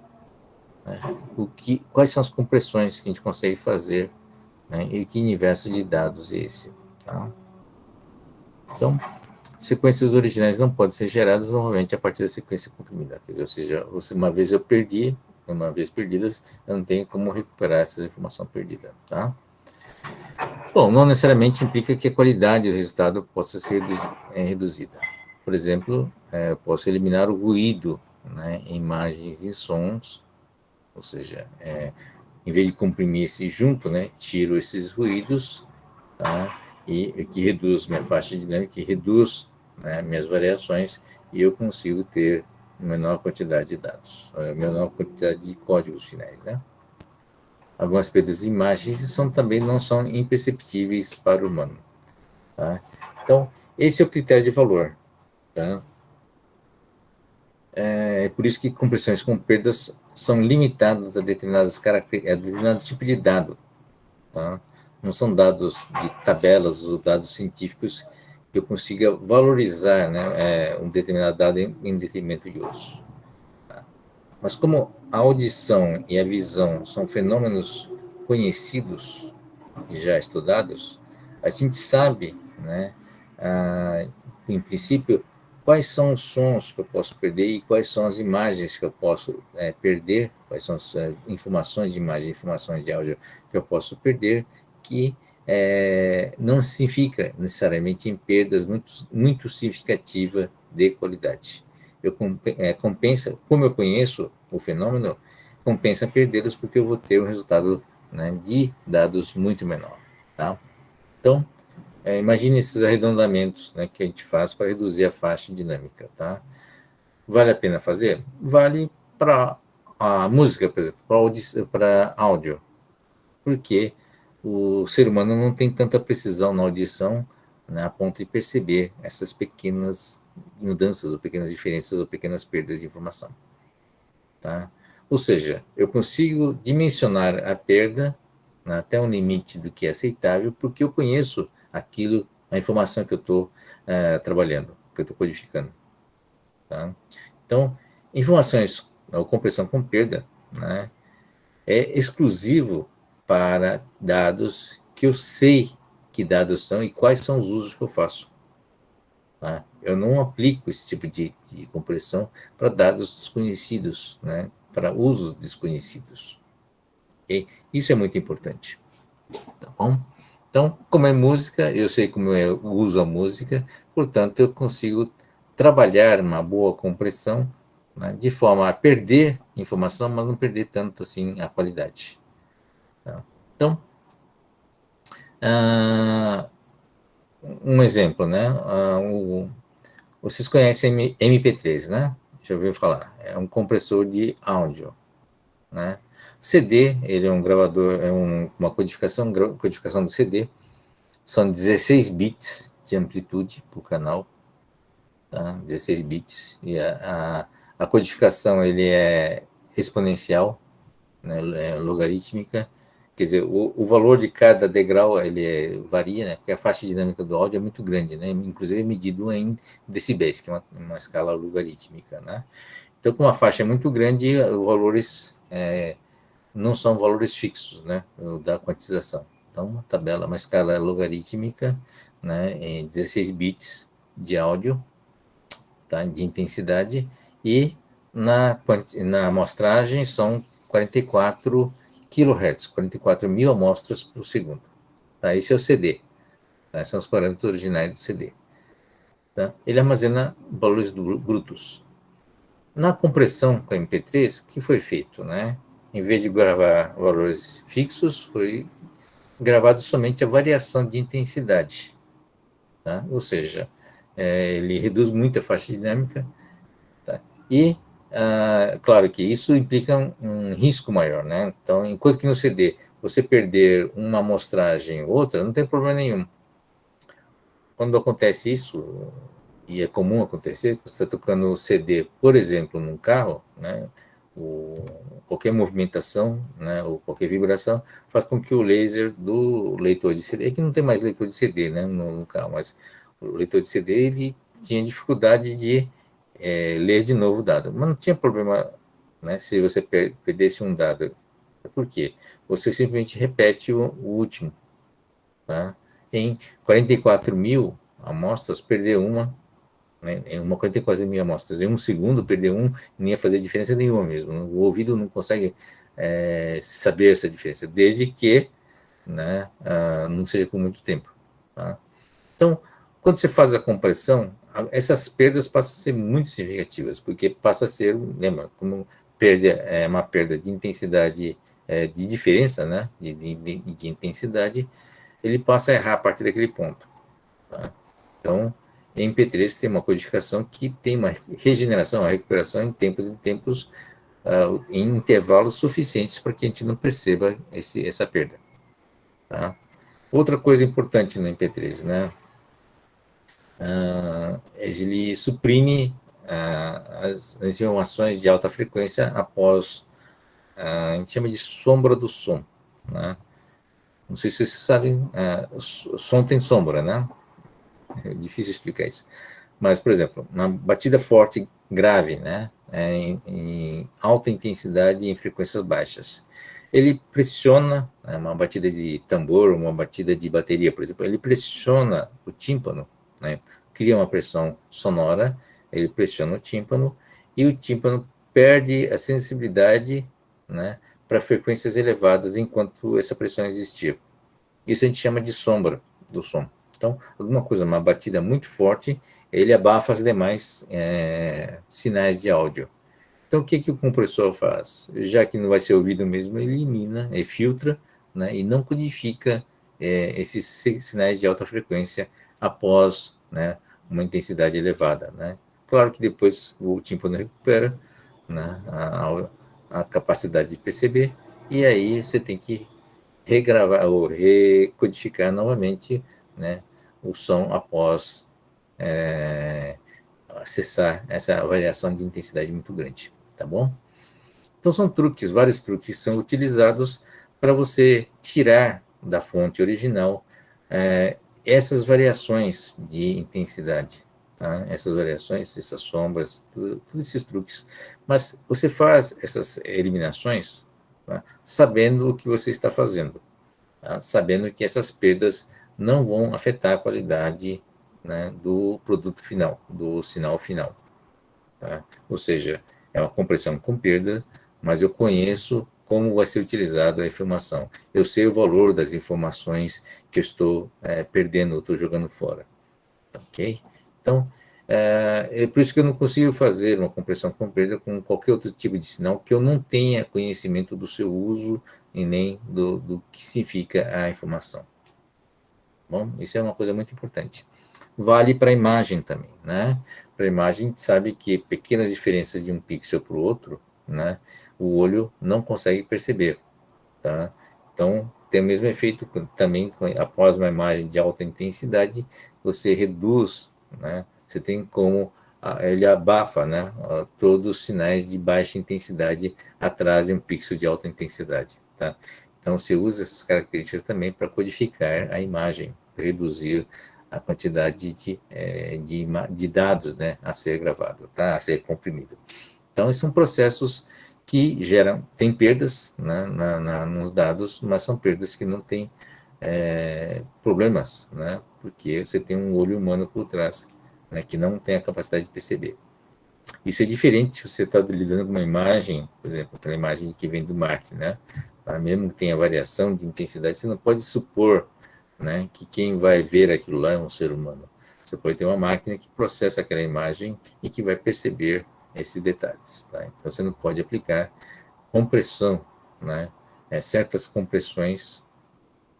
né, quais são as compressões que a gente consegue fazer, né, e que universo de dados é esse. Tá? Então, sequências originais não podem ser geradas normalmente a partir da sequência comprimida. Quer dizer, ou seja, uma vez perdidas, eu não tenho como recuperar essa informação perdida. Tá? Bom, não necessariamente implica que a qualidade do resultado possa ser reduzida. Por exemplo, eu posso eliminar o ruído, né, em imagens e sons, ou seja, em vez de comprimir esse junto, né, tiro esses ruídos, tá, e que reduz minha faixa dinâmica, que reduz, né, minhas variações, e eu consigo ter menor quantidade de dados, menor quantidade de códigos finais, né? Algumas perdas de imagens também não são imperceptíveis para o humano. Tá? Então, esse é o critério de valor. Tá? É por isso que compressões com perdas são limitadas a determinadas características, a determinado tipo de dado. Tá? Não são dados de tabelas ou dados científicos que eu consiga valorizar, né, um determinado dado em detrimento de outros. Tá? Mas como a audição e a visão são fenômenos conhecidos e já estudados, a gente sabe, né, em princípio, quais são os sons que eu posso perder e quais são as imagens que eu posso perder, quais são as informações de imagem, informações de áudio que eu posso perder, que não significa necessariamente em perdas muito significativas de qualidade. Compensa, como eu conheço o fenômeno, compensa perdê-los porque eu vou ter um resultado, né, de dados muito menor. Tá? Então, imagine esses arredondamentos, né, que a gente faz para reduzir a faixa dinâmica. Tá? Vale a pena fazer? Vale para a música, por exemplo, para áudio, porque o ser humano não tem tanta precisão na audição, né, a ponto de perceber essas pequenas mudanças, ou pequenas diferenças, ou pequenas perdas de informação. Tá? Ou seja, eu consigo dimensionar a perda, né, até um limite do que é aceitável, porque eu conheço aquilo, a informação que eu estou trabalhando, que eu estou codificando. Tá? Então, informações ou compressão com perda, né, é exclusivo para dados que eu sei que dados são e quais são os usos que eu faço. Tá? Eu não aplico esse tipo de compressão para dados desconhecidos, né, para usos desconhecidos. Okay? Isso é muito importante. Tá bom? Então, como é música, eu sei como eu uso a música, portanto, eu consigo trabalhar uma boa compressão, né, de forma a perder informação, mas não perder tanto assim a qualidade. Tá? Então, um exemplo, né? Vocês conhecem MP3, né? Já ouviu falar? É um compressor de áudio, né? CD, ele é um gravador, uma codificação do CD. São 16 bits de amplitude por canal, tá? 16 bits. E a codificação ele é exponencial, né? É logarítmica. Quer dizer, o valor de cada degrau ele varia, né? Porque a faixa dinâmica do áudio é muito grande, né? Inclusive é medido em decibéis, que é uma escala logarítmica, né? Então, com uma faixa muito grande, os valores não são valores fixos, né? Da quantização. Então, uma tabela, uma escala logarítmica, né? Em 16 bits de áudio, tá? De intensidade, e na amostragem são 44 kHz, 44 mil amostras por segundo. Tá? Esse é o CD, tá? São os parâmetros originais do CD. Tá? Ele armazena valores brutos. Na compressão com MP3, o que foi feito? Né? Em vez de gravar valores fixos, foi gravado somente a variação de intensidade. Tá? Ou seja, ele reduz muito a faixa dinâmica. Tá? E, claro que isso implica um risco maior, né? Então, enquanto que no CD você perder uma amostragem ou outra, não tem problema nenhum. Quando acontece isso, e é comum acontecer, você está tocando o CD, por exemplo, num carro, né? Qualquer movimentação, né, ou qualquer vibração faz com que o laser do leitor de CD, é que não tem mais leitor de CD, né, no carro, mas o leitor de CD ele tinha dificuldade de ler de novo o dado, mas não tinha problema, né, se você perdesse um dado. Por quê? Você simplesmente repete o último. Tá? Em 44 mil amostras, perder uma, né, em uma 44 mil amostras, em um segundo, perder um, não ia fazer diferença nenhuma mesmo. O ouvido não consegue saber essa diferença, desde que, né, não seja por muito tempo. Tá? Então, quando você faz a compressão, essas perdas passam a ser muito significativas, porque passa a ser, lembra, como uma perda de intensidade, de diferença, né, de intensidade, ele passa a errar a partir daquele ponto. Tá? Então, Em MP3 tem uma codificação que tem uma regeneração, uma recuperação em tempos, em intervalos suficientes para que a gente não perceba essa perda. Tá? Outra coisa importante no MP3, né? Ele suprime as informações de alta frequência após, a gente chama de sombra do som, né? Não sei se vocês sabem, o som tem sombra, né? É difícil explicar isso. Mas, por exemplo, uma batida forte, grave, né? Em alta intensidade e em frequências baixas. Ele pressiona, uma batida de tambor, uma batida de bateria, por exemplo, ele pressiona o tímpano, né? Cria uma pressão sonora, ele pressiona o tímpano, e o tímpano perde a sensibilidade, né, para frequências elevadas enquanto essa pressão existir. Isso a gente chama de sombra do som. Então, alguma coisa, uma batida muito forte, ele abafa as demais sinais de áudio. Então, o que o compressor faz? Já que não vai ser ouvido mesmo, ele elimina, ele filtra, né, e não codifica esses sinais de alta frequência após, né, uma intensidade elevada. Né? Claro que depois o tímpano recupera, né, a capacidade de perceber, e aí você tem que regravar ou recodificar novamente, né, o som após acessar essa variação de intensidade muito grande, tá bom? Então são truques, vários truques são utilizados para você tirar da fonte original essas variações de intensidade, tá? Essas variações, essas sombras, todos esses truques. Mas você faz essas eliminações, tá, sabendo o que você está fazendo, tá? Sabendo que essas perdas não vão afetar a qualidade, né, do produto final, do sinal final. Tá? Ou seja, é uma compressão com perda, mas eu conheço como vai ser utilizada a informação. Eu sei o valor das informações que eu estou perdendo, estou jogando fora. Ok? Então, é por isso que eu não consigo fazer uma compressão com perda com qualquer outro tipo de sinal que eu não tenha conhecimento do seu uso e nem do que significa a informação. Bom, isso é uma coisa muito importante. Vale para a imagem também, né? Para a imagem, a gente sabe que pequenas diferenças de um pixel para o outro, né, o olho não consegue perceber, tá? Então, tem o mesmo efeito também após uma imagem de alta intensidade, você reduz, né? Você tem como ele abafa, né, todos os sinais de baixa intensidade atrás de um pixel de alta intensidade, tá? Então, você usa essas características também para codificar a imagem, reduzir a quantidade de dados, né, a ser gravado, tá? A ser comprimido. Então, esses são processos que tem perdas, né, nos dados, mas são perdas que não têm problemas, né, porque você tem um olho humano por trás, né, que não tem a capacidade de perceber. Isso é diferente se você está lidando com uma imagem, por exemplo, aquela imagem que vem do marketing, né, mesmo que tenha variação de intensidade, você não pode supor, né, que quem vai ver aquilo lá é um ser humano. Você pode ter uma máquina que processa aquela imagem e que vai perceber esses detalhes. Tá? Então, você não pode aplicar compressão, né, certas compressões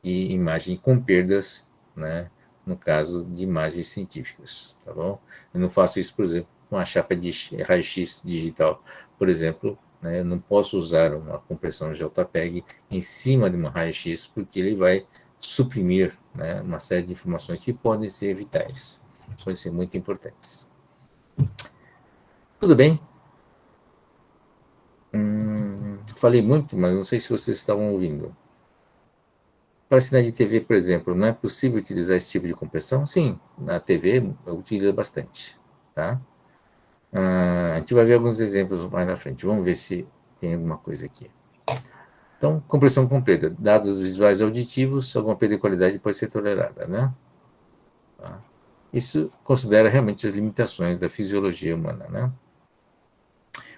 de imagem com perdas, né, no caso de imagens científicas. Tá bom? Eu não faço isso, por exemplo, com a chapa de raio-x digital. Por exemplo, né, eu não posso usar uma compressão de JPEG em cima de uma raio-x, porque ele vai suprimir, né, uma série de informações que podem ser vitais, podem ser muito importantes. Tudo bem? Falei muito, mas não sei se vocês estavam ouvindo. Para sinais de TV, por exemplo, não é possível utilizar esse tipo de compressão? Sim, na TV eu utilizo bastante. Tá? A gente vai ver alguns exemplos mais na frente. Vamos ver se tem alguma coisa aqui. Então, compressão com perda. Dados visuais e auditivos, alguma perda de qualidade pode ser tolerada, né? Tá? Isso considera realmente as limitações da fisiologia humana, né?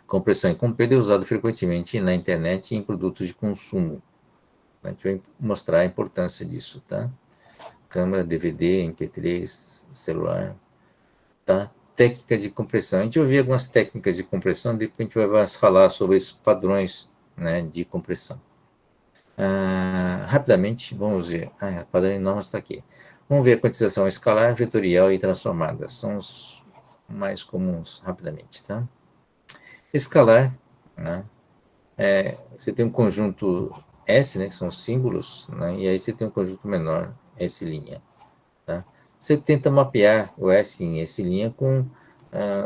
Compressão com perda é usado frequentemente na internet e em produtos de consumo. A gente vai mostrar a importância disso, tá? Câmera, DVD, MP3, celular, tá? Técnicas de compressão. A gente vai ver algumas técnicas de compressão, depois a gente vai falar sobre esses padrões, né, de compressão. Rapidamente, vamos ver. Padrão de normas está aqui. Vamos ver a quantização escalar, vetorial e transformada. São os mais comuns, rapidamente, tá? Escalar, né? Você tem um conjunto S, né, que são símbolos, né, e aí você tem um conjunto menor, S', tá? Você tenta mapear o S em S' com,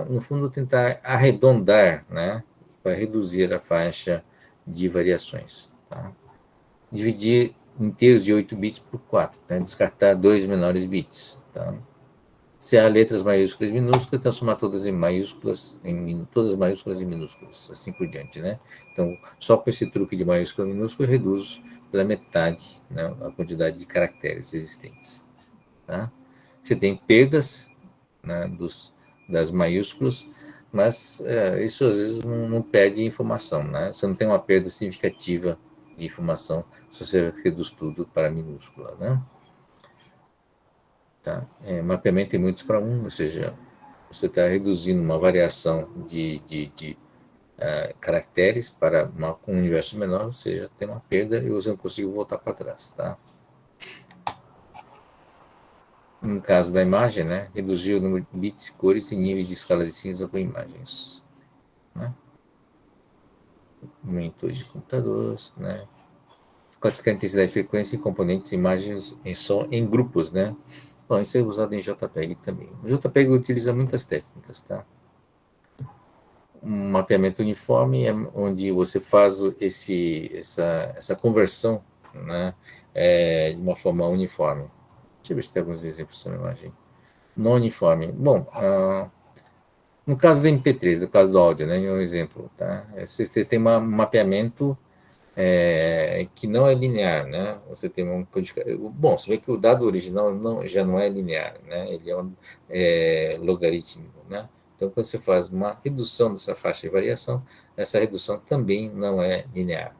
no fundo, tentar arredondar, né, para reduzir a faixa de variações, tá? Dividir inteiros de 8 bits por 4, né, descartar dois menores bits, tá? Se há letras maiúsculas e minúsculas, transformar todas em maiúsculas, todas maiúsculas em minúsculas, assim por diante, né? Então, só com esse truque de maiúscula e minúscula, reduz pela metade, né, a quantidade de caracteres existentes, tá? Você tem perdas, né, das maiúsculas, mas isso às vezes não perde informação, né? Você não tem uma perda significativa de informação se você reduz tudo para minúscula, né? Tá? Mapeamento em muitos para um, ou seja, você está reduzindo uma variação de caracteres para um universo menor, ou seja, tem uma perda e você não conseguiu voltar para trás. Tá? No caso da imagem, né, reduzir o número de bits, cores e níveis de escala de cinza com imagens. Né? Monitor de computadores, né? Classificar a intensidade, frequência e componentes, imagens em som em grupos, né? Bom, isso é usado em JPEG também. O JPEG utiliza muitas técnicas, tá? Um mapeamento uniforme é onde você faz essa conversão, né, de uma forma uniforme. Deixa eu ver se tem alguns exemplos na imagem. Não uniforme. Bom, no caso do MP3, no caso do áudio, né, é um exemplo. Tá? Você tem um mapeamento que não é linear, né? Você tem um bom, você vê que o dado original já não é linear, né? Ele é um logarítmico, né? Então, quando você faz uma redução dessa faixa de variação, essa redução também não é linear.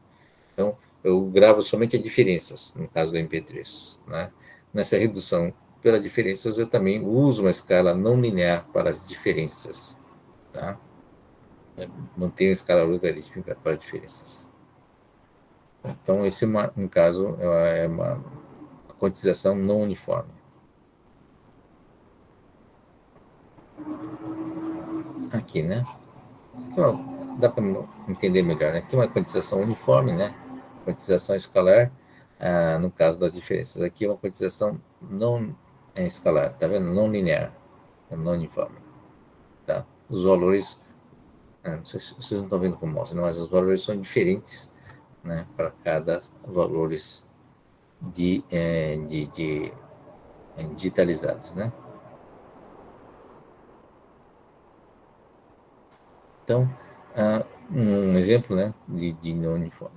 Então, eu gravo somente as diferenças, no caso do MP3, né? Nessa redução pelas diferenças, eu também uso uma escala não linear para as diferenças, tá? Mantenho a escala logarítmica para as diferenças. Então, esse, no caso, é uma quantização não uniforme. Aqui, né? Então, dá para entender melhor, né? Aqui é uma quantização uniforme, né? Quantização escalar, no caso das diferenças. Aqui é uma quantização não escalar, tá vendo? Não linear, não uniforme, tá? Os valores, não sei se vocês não estão vendo com o mouse, mas os valores são diferentes, né? Para cada valores digitalizados, né? Então, um exemplo, né, de não uniforme.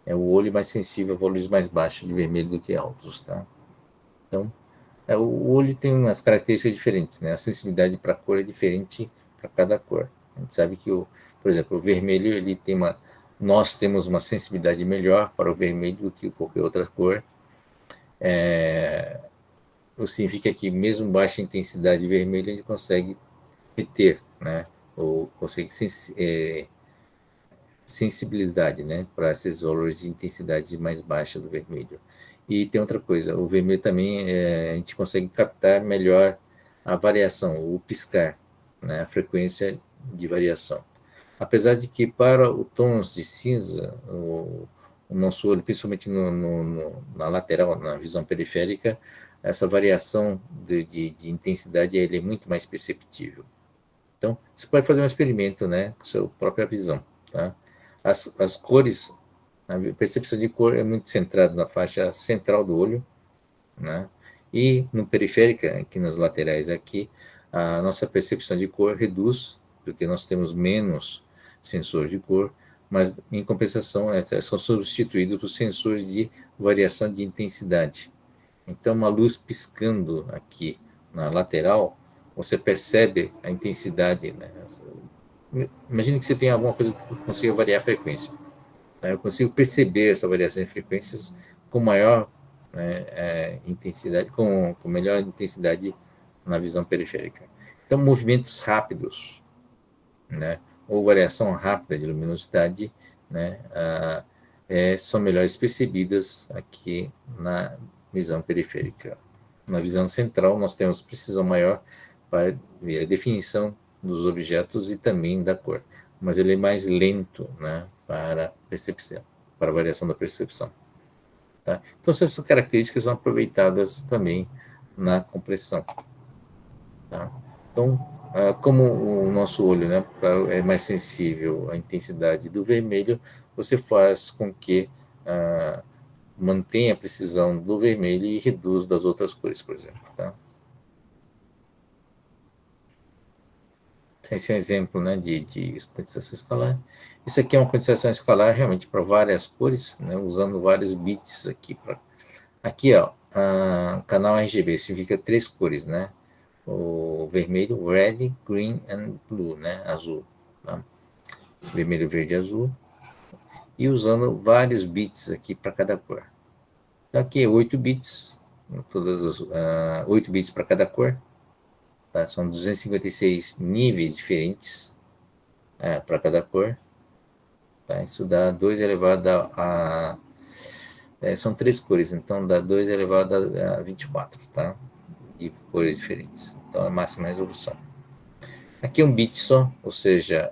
É o olho mais sensível a valores mais baixos de vermelho do que altos, tá? Então, o olho tem umas características diferentes, né? A sensibilidade para a cor é diferente para cada cor. A gente sabe que, por exemplo, o vermelho, ele tem nós temos uma sensibilidade melhor para o vermelho do que qualquer outra cor. O que significa que mesmo baixa intensidade vermelha, a gente consegue reter, né? Ou consegue sensibilidade, né, para esses valores de intensidade mais baixa do vermelho. E tem outra coisa, o vermelho também a gente consegue captar melhor a variação, o piscar, né, a frequência de variação. Apesar de que para os tons de cinza, o nosso olho, principalmente na lateral, na visão periférica, essa variação de intensidade ele é muito mais perceptível. Então, você pode fazer um experimento, né, com a sua própria visão, tá? As cores, a percepção de cor é muito centrada na faixa central do olho, né? E no periférica, aqui nas laterais aqui, a nossa percepção de cor reduz, porque nós temos menos sensores de cor, mas em compensação são substituídos por sensores de variação de intensidade. Então, uma luz piscando aqui na lateral, você percebe a intensidade, né? Imagine que você tem alguma coisa que consiga variar a frequência. Tá? Eu consigo perceber essa variação de frequências com maior, né, intensidade, com melhor intensidade na visão periférica. Então, movimentos rápidos, né, ou variação rápida de luminosidade, né, são melhores percebidas aqui na visão periférica. Na visão central, nós temos precisão maior para ver a definição dos objetos e também da cor, mas ele é mais lento, né, para percepção, para variação da percepção. Tá? Então, essas características são aproveitadas também na compressão. Tá? Então, como o nosso olho, né, é mais sensível à intensidade do vermelho, você faz com que mantenha a precisão do vermelho e reduz das outras cores, por exemplo. Tá? Esse é um exemplo, né, de quantização escalar. Isso aqui é uma quantização escalar realmente para várias cores, né, usando vários bits aqui. Aqui, ó, canal RGB significa 3 cores, né? O vermelho, red, green and blue, né? Azul. Tá? Vermelho, verde, azul. E usando vários bits aqui para cada cor. Então, aqui é 8 bits, 8 bits para cada cor. Tá? São 256 níveis diferentes para cada cor. Tá? Isso dá 2 elevado são 3 cores, então dá 2 elevado a 24, tá? De cores diferentes. Então é a máxima resolução. Aqui é um bit só, ou seja,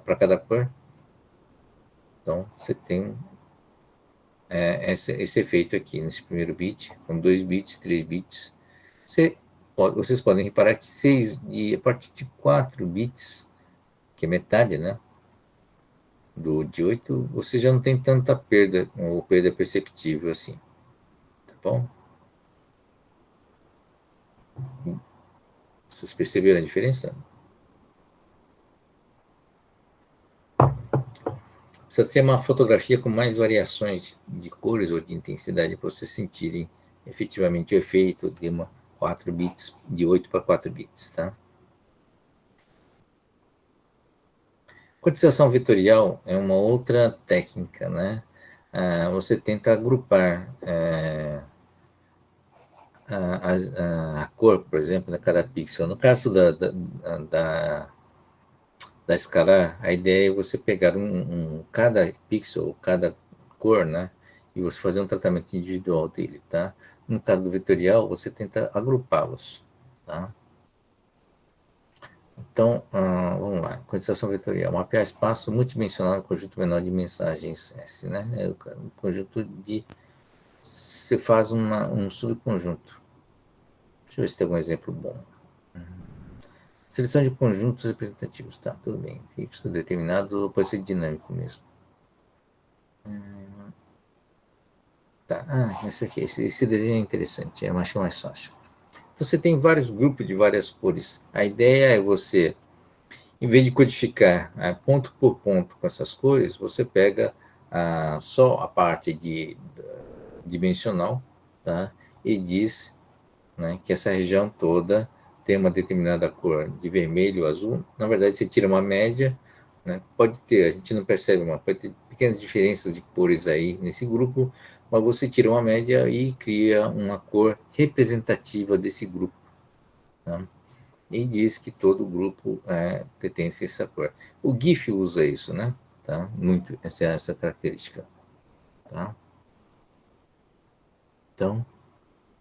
para cada cor. Então você tem esse efeito aqui nesse primeiro bit, com 2 bits, 3 bits. Vocês podem reparar que a partir de 4 bits, que é metade, né? De 8, você já não tem tanta perda, ou perda perceptível assim. Tá bom? Vocês perceberam a diferença? Precisa ser uma fotografia com mais variações de cores ou de intensidade para vocês sentirem efetivamente o efeito de 4 bits, de 8 para 4 bits, tá? Quantização vetorial é uma outra técnica, né? Você tenta agrupar a cor, por exemplo, de cada pixel. No caso da escalar, a ideia é você pegar cada pixel, cada cor, né? E você fazer um tratamento individual dele, tá? No caso do vetorial, você tenta agrupá-los, tá? Então, vamos lá. Quantização vetorial. Mapear espaço multidimensional no conjunto menor de mensagens S, né? É um conjunto de... Você faz um subconjunto. Deixa eu ver se tem algum exemplo bom. Seleção de conjuntos representativos, tá? Tudo bem. Fixo, determinado, ou pode ser dinâmico mesmo. Tá, esse desenho é interessante, eu acho mais fácil. Então você tem vários grupos de várias cores. A ideia é você, em vez de codificar ponto por ponto com essas cores, você pega só a parte dimensional, tá? E diz, né, que essa região toda tem uma determinada cor de vermelho, azul. Na verdade, você tira uma média, né? Pode ter, a gente não percebe, mas pode ter pequenas diferenças de cores aí nesse grupo, mas você tira uma média e cria uma cor representativa desse grupo. Tá? E diz que todo grupo pertence a essa cor. O GIF usa isso, né? Tá? Muito, essa característica. Tá? Então,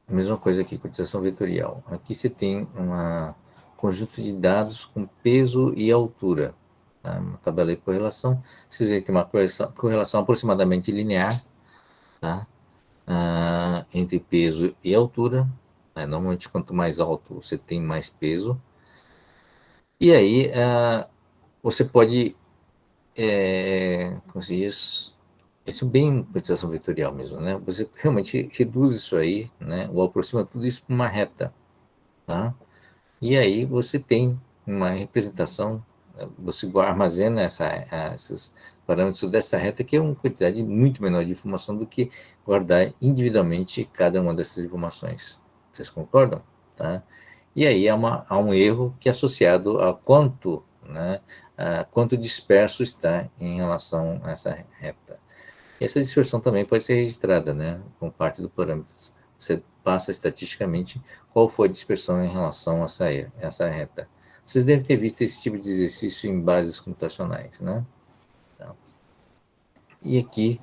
a mesma coisa aqui, cotização vetorial. Aqui você tem um conjunto de dados com peso e altura. Tá? Uma tabela de correlação. Vocês têm uma correlação aproximadamente linear, tá? Entre peso e altura. Normalmente, quanto mais alto você tem, mais peso. E aí, você pode, como se diz, isso é bem cotização vetorial mesmo, né? Você realmente reduz isso aí, né? Ou aproxima tudo isso para uma reta, tá? E aí você tem uma representação, você armazena esses parâmetros dessa reta, que é uma quantidade muito menor de informação do que guardar individualmente cada uma dessas informações. Vocês concordam? Tá? E aí há um erro que é associado a quanto, né, quanto disperso está em relação a essa reta. Essa dispersão também pode ser registrada, né, como parte do parâmetro. Você passa estatisticamente qual foi a dispersão em relação a essa reta. Vocês devem ter visto esse tipo de exercício em bases computacionais, né? Tá. E aqui,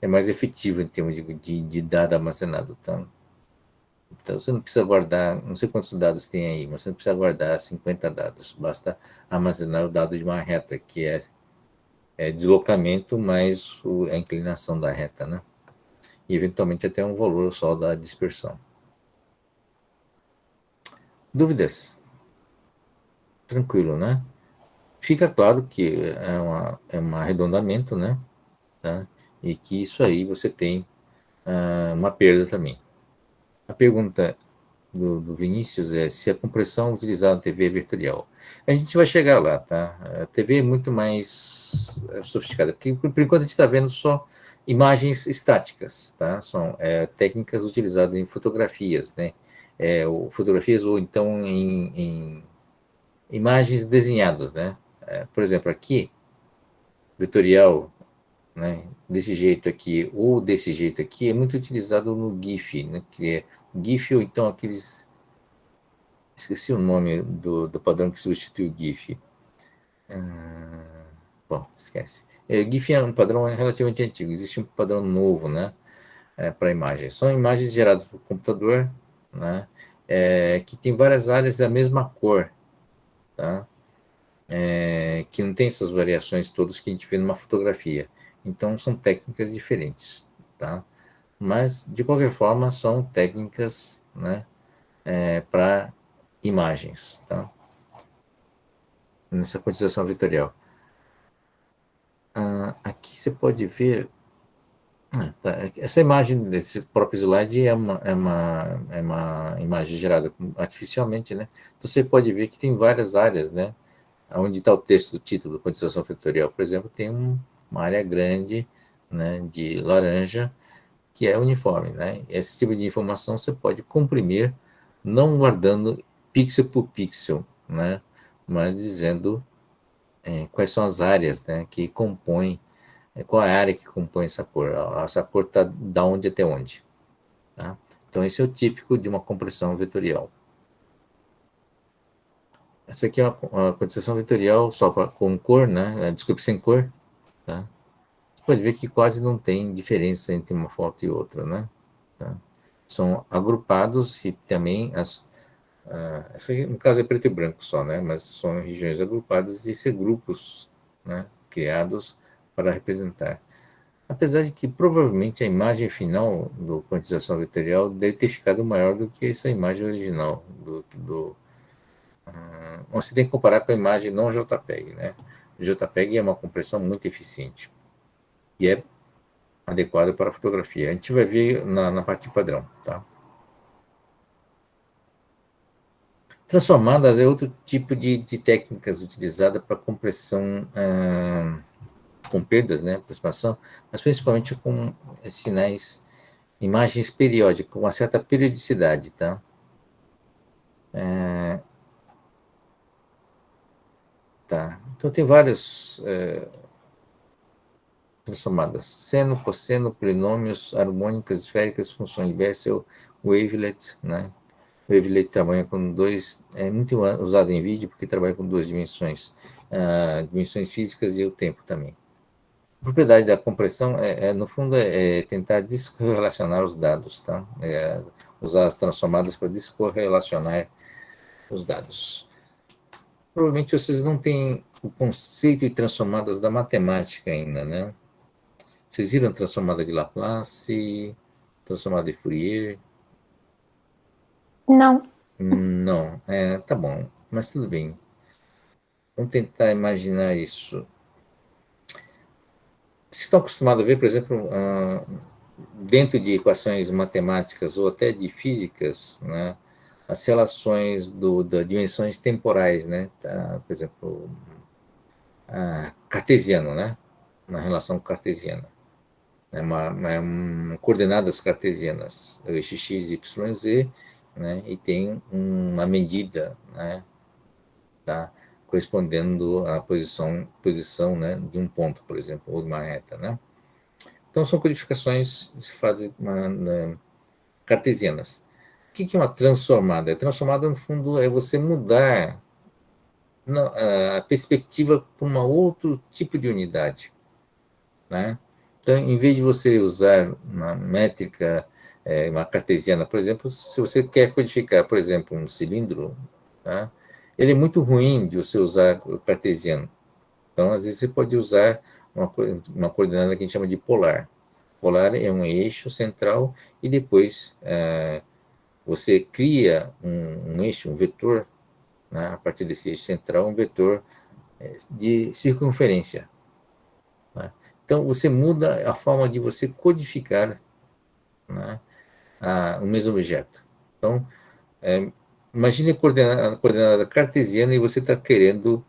é mais efetivo em termos de dado armazenado, tá? Então, você não precisa guardar, não sei quantos dados tem aí, mas você não precisa guardar 50 dados, basta armazenar o dado de uma reta, que é deslocamento mais a inclinação da reta, né? E, eventualmente, até um valor só da dispersão. Dúvidas? Tranquilo, né? Fica claro que é um arredondamento, né? Tá? E que isso aí você tem uma perda também. A pergunta do Vinícius é se a compressão utilizada na TV é vetorial. A gente vai chegar lá, tá? A TV é muito mais sofisticada, porque por enquanto a gente está vendo só imagens estáticas, tá? São técnicas utilizadas em fotografias, né? Fotografias ou então em imagens desenhadas, né? Por exemplo, aqui, vetorial, né, desse jeito aqui ou desse jeito aqui é muito utilizado no GIF, né, que é GIF ou então aqueles, esqueci o nome do padrão que substitui o GIF. Bom, esquece. GIF é um padrão relativamente antigo, existe um padrão novo, né, para imagens. São imagens geradas por computador, né, que tem várias áreas da mesma cor, tá? Que não tem essas variações todas que a gente vê numa fotografia. Então, são técnicas diferentes, tá? Mas, de qualquer forma, são técnicas, né, para imagens, tá? Nessa quantização vetorial. Aqui você pode ver. Tá, essa imagem desse próprio slide é uma imagem gerada artificialmente, né? Então você pode ver que tem várias áreas, né? Onde está o texto do título, quantização vetorial, por exemplo, tem uma área grande, né, de laranja, que é uniforme, né? Esse tipo de informação você pode comprimir, não guardando pixel por pixel, né? Mas dizendo quais são as áreas, né, que compõem, qual é a área que compõe essa cor. Essa cor está da onde até onde, tá? Então, esse é o típico de uma compressão vetorial. Essa aqui é uma quantização vetorial só com cor, né? Desculpe, sem cor, tá? Você pode ver que quase não tem diferença entre uma foto e outra, né? Tá? São agrupados e também essa aqui, no caso é preto e branco só, né? Mas são regiões agrupadas e ser grupos, né, criados para representar. Apesar de que provavelmente a imagem final do quantização vetorial deve ter ficado maior do que essa imagem original você tem que comparar com a imagem não JPEG, né? O JPEG é uma compressão muito eficiente e é adequada para a fotografia. A gente vai ver na parte padrão, tá? Transformadas é outro tipo de técnicas utilizada para compressão com perdas, né, aproximação, mas principalmente com sinais, imagens periódicas, com uma certa periodicidade, tá? Tá. Então tem vários transformadas: seno, cosseno, polinômios, harmônicas, esféricas, funções de Bessel, wavelet, né? Wavelet trabalha com dois, é muito usado em vídeo porque trabalha com duas dimensões, dimensões físicas e o tempo também. A propriedade da compressão no fundo, tentar descorrelacionar os dados, tá? Usar as transformadas para descorrelacionar os dados. Provavelmente vocês não têm o conceito de transformadas da matemática ainda, né? Vocês viram transformada de Laplace, transformada de Fourier? Não. Não, tá bom, mas tudo bem. Vamos tentar imaginar isso. Vocês estão acostumados a ver, por exemplo, dentro de equações matemáticas ou até de físicas, né, as relações das dimensões temporais, né? Tá? Por exemplo, cartesiano, né? Uma relação cartesiana. Coordenadas cartesianas, o eixo x, y, z, né? E tem uma medida, né? Tá? Correspondendo à posição, né, de um ponto, por exemplo, ou de uma reta, né? Então, são codificações que se fazem cartesianas. O que é uma transformada? A transformada, no fundo, é você mudar a perspectiva para um outro tipo de unidade, né? Então, em vez de você usar uma métrica, uma cartesiana, por exemplo, se você quer codificar, por exemplo, um cilindro, tá? Ele é muito ruim de você usar o cartesiano. Então, às vezes, você pode usar uma coordenada que a gente chama de polar. Polar é um eixo central e depois você cria um eixo, um vetor, né, a partir desse eixo central, um vetor de circunferência. Tá? Então, você muda a forma de você codificar, né, o mesmo objeto. Então, imagine a coordenada cartesiana e você está querendo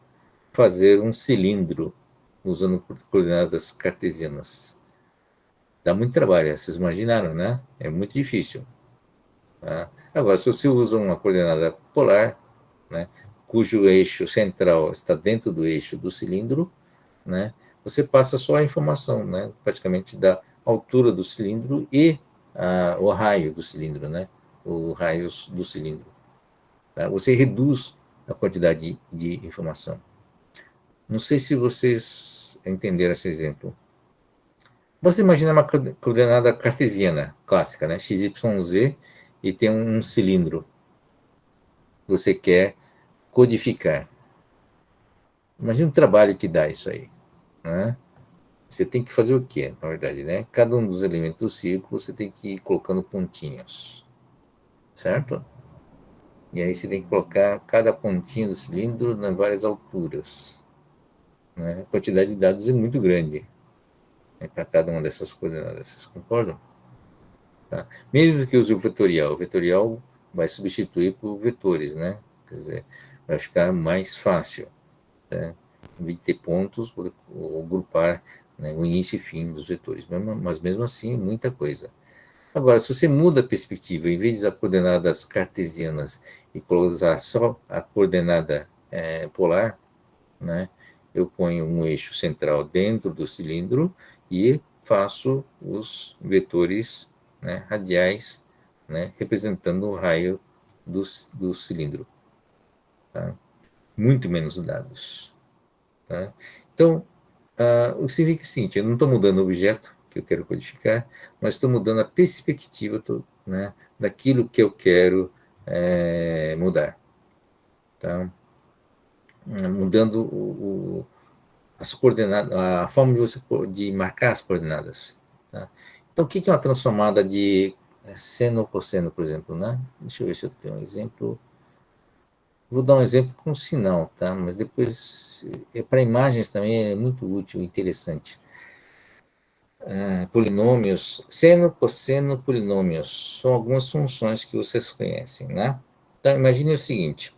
fazer um cilindro usando coordenadas cartesianas. Dá muito trabalho, vocês imaginaram, né? É muito difícil. Tá? Agora, se você usa uma coordenada polar, né, cujo eixo central está dentro do eixo do cilindro, né, você passa só a informação, né, praticamente da altura do cilindro e o raio do cilindro, né, o raio do cilindro. Tá? Você reduz a quantidade de informação. Não sei se vocês entenderam esse exemplo. Você imagina uma coordenada cartesiana clássica, né, x, y, z, e tem um cilindro que você quer codificar. Imagina o trabalho que dá isso aí, né? Você tem que fazer o quê, na verdade, né? Cada um dos elementos do círculo você tem que ir colocando pontinhos, certo? E aí você tem que colocar cada pontinho do cilindro em várias alturas, né? A quantidade de dados é muito grande, né, para cada uma dessas coordenadas, vocês concordam? Tá? Mesmo que use o vetorial vai substituir por vetores, né? Quer dizer, vai ficar mais fácil, né? Em vez de ter pontos, ou agrupar, né, o início e fim dos vetores. Mas mesmo assim, muita coisa. Agora, se você muda a perspectiva, em vez de usar coordenadas cartesianas e usar só a coordenada polar, né, eu ponho um eixo central dentro do cilindro e faço os vetores, né, radiais, né, representando o raio do cilindro. Tá? Muito menos dados. Tá? Então, o que significa o seguinte, eu não estou mudando o objeto que eu quero codificar, mas estou mudando a perspectiva, né, daquilo que eu quero mudar. Tá? Mudando as coordenadas, a forma de marcar as coordenadas. Tá? Então, o que é uma transformada de seno ou cosseno, por exemplo? Né? Deixa eu ver se eu tenho um exemplo. Vou dar um exemplo com sinal, tá? Mas depois, para imagens também é muito útil e interessante. Polinômios, seno, cosseno, polinômios, são algumas funções que vocês conhecem, né? Então, imagine o seguinte,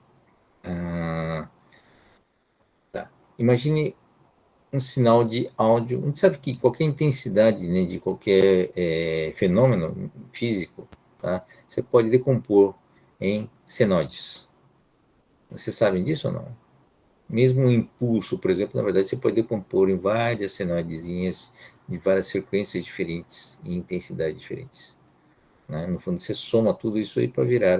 imagine um sinal de áudio, a gente sabe que qualquer intensidade, né, de qualquer fenômeno físico, tá? Você pode decompor em senoides. Vocês sabem disso ou não? Mesmo um impulso, por exemplo, na verdade, você pode decompor em várias senoidezinhas de várias frequências diferentes e intensidades diferentes. Né? No fundo, você soma tudo isso aí para virar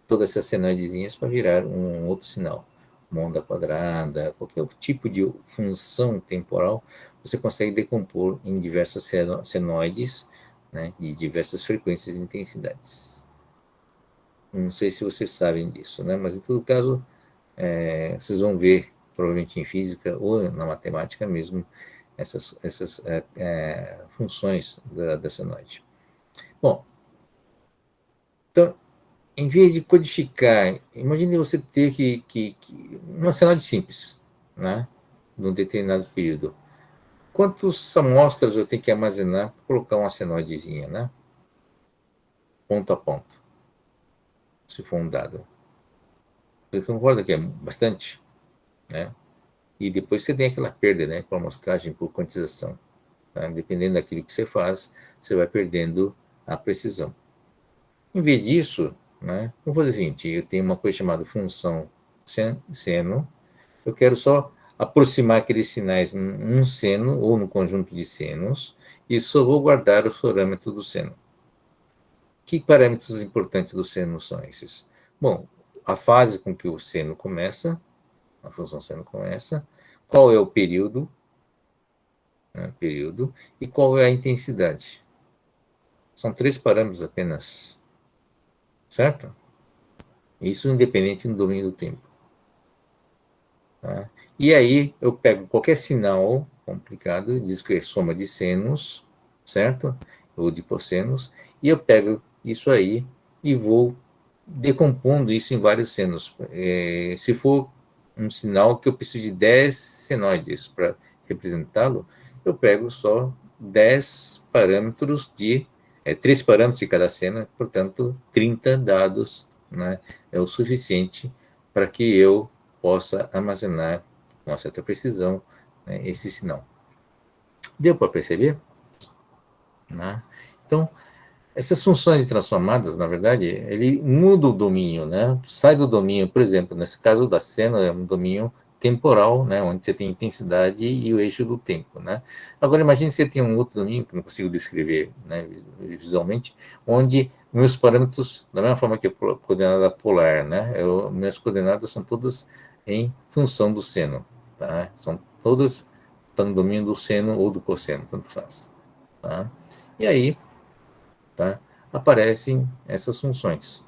todas essas senoidezinhas para virar um outro sinal. Uma onda quadrada, qualquer tipo de função temporal, você consegue decompor em diversas senoides, né, de diversas frequências e intensidades. Não sei se vocês sabem disso, né? Mas em todo caso, vocês vão ver, provavelmente em física ou na matemática mesmo, essas funções da senoide. Bom, então, em vez de codificar, imagine você ter uma senoide simples, né? Num determinado período. Quantas amostras eu tenho que armazenar para colocar uma senoidezinha, né? Ponto a ponto, se for um dado. Você concorda que é bastante, né? E depois você tem aquela perda, né? Por amostragem, por quantização. Tá? Dependendo daquilo que você faz, você vai perdendo a precisão. Em vez disso, né, vamos fazer o seguinte, eu tenho uma coisa chamada função seno, eu quero só aproximar aqueles sinais num seno ou no conjunto de senos, e só vou guardar o parâmetro do seno. Que parâmetros importantes do seno são esses? Bom, a fase com que o seno começa, a função seno começa, qual é o período, né, período, e qual é a intensidade. São 3 parâmetros apenas, certo? Isso independente do domínio do tempo. Tá? E aí eu pego qualquer sinal complicado, diz que é soma de senos, certo? Ou de cossenos, e eu pego isso aí e vou decompondo isso em vários senos. Se for um sinal que eu preciso de 10 senoides para representá-lo, eu pego só 10 parâmetros de 3 parâmetros de cada cena, portanto, 30 dados, né, é o suficiente para que eu possa armazenar com uma certa precisão, né, esse sinal. Deu para perceber? Né? Então, essas funções transformadas, na verdade, ele muda o domínio, né? Sai do domínio, por exemplo, nesse caso da cena, é um domínio temporal, né? Onde você tem intensidade e o eixo do tempo, né? Agora, imagine se você tem um outro domínio, que não consigo descrever, né, visualmente, onde meus parâmetros, da mesma forma que a coordenada polar, né? Minhas coordenadas são todas em função do seno, tá? São todas, estão no domínio do seno ou do cosseno, tanto faz, tá? E aí, tá, aparecem essas funções.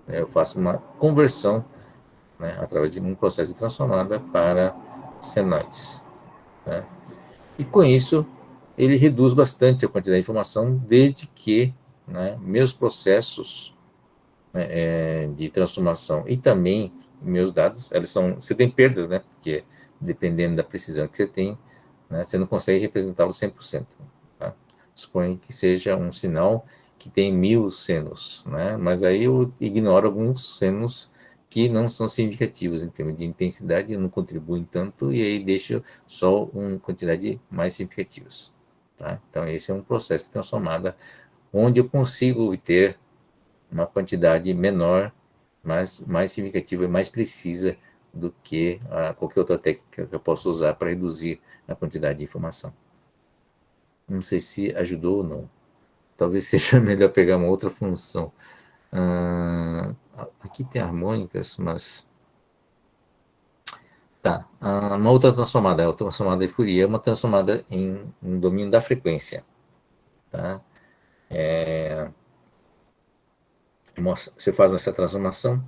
Eu faço uma conversão, né, através de um processo de transformada para senoides. Né? E com isso, ele reduz bastante a quantidade de informação, desde que, né, meus processos, né, de transformação e também meus dados, você tem perdas, né, porque dependendo da precisão que você tem, né, você não consegue representá-lo 100%. Tá? Suponho que seja um sinal que tem 1000 senos, né, mas aí eu ignoro alguns senos que não são significativos em termos de intensidade, não contribuem tanto, e aí deixo só uma quantidade mais significativas. Tá? Então, esse é um processo de transformada onde eu consigo obter uma quantidade menor, mas mais significativa e mais precisa do que qualquer outra técnica que eu possa usar para reduzir a quantidade de informação. Não sei se ajudou ou não. Talvez seja melhor pegar uma outra função. Aqui tem harmônicas, mas... Tá. Uma outra transformada, a transformada de Fourier é uma transformada em um domínio da frequência. Tá? Você faz essa transformação,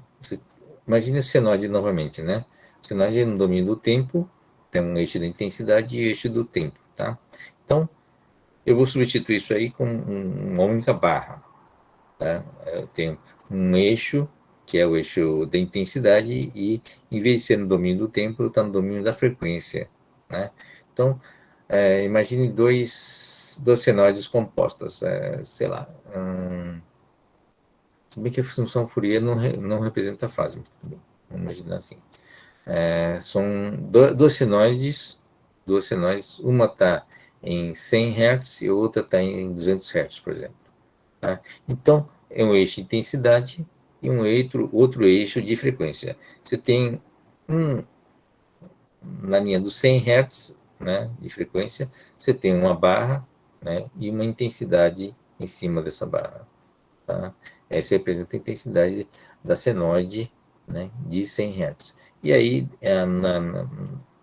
imagine o senoide novamente, né? O senoide é no domínio do tempo, tem um eixo da intensidade e eixo do tempo, tá? Então, eu vou substituir isso aí com uma única barra, tá? Eu tenho um eixo, que é o eixo da intensidade, e em vez de ser no domínio do tempo, está no domínio da frequência, né? Então, imagine dois senoides compostos, sei lá, se bem que a função Fourier não representa a fase, vamos imaginar assim. São duas senoides, uma está em 100 Hz e outra está em 200 Hz, por exemplo. Tá? Então, é um eixo de intensidade e um outro eixo de frequência. Você tem na linha dos 100 Hz, né, de frequência, você tem uma barra, né, e uma intensidade em cima dessa barra. Tá? Isso representa a intensidade da senoide, né, de 100 Hz. E aí,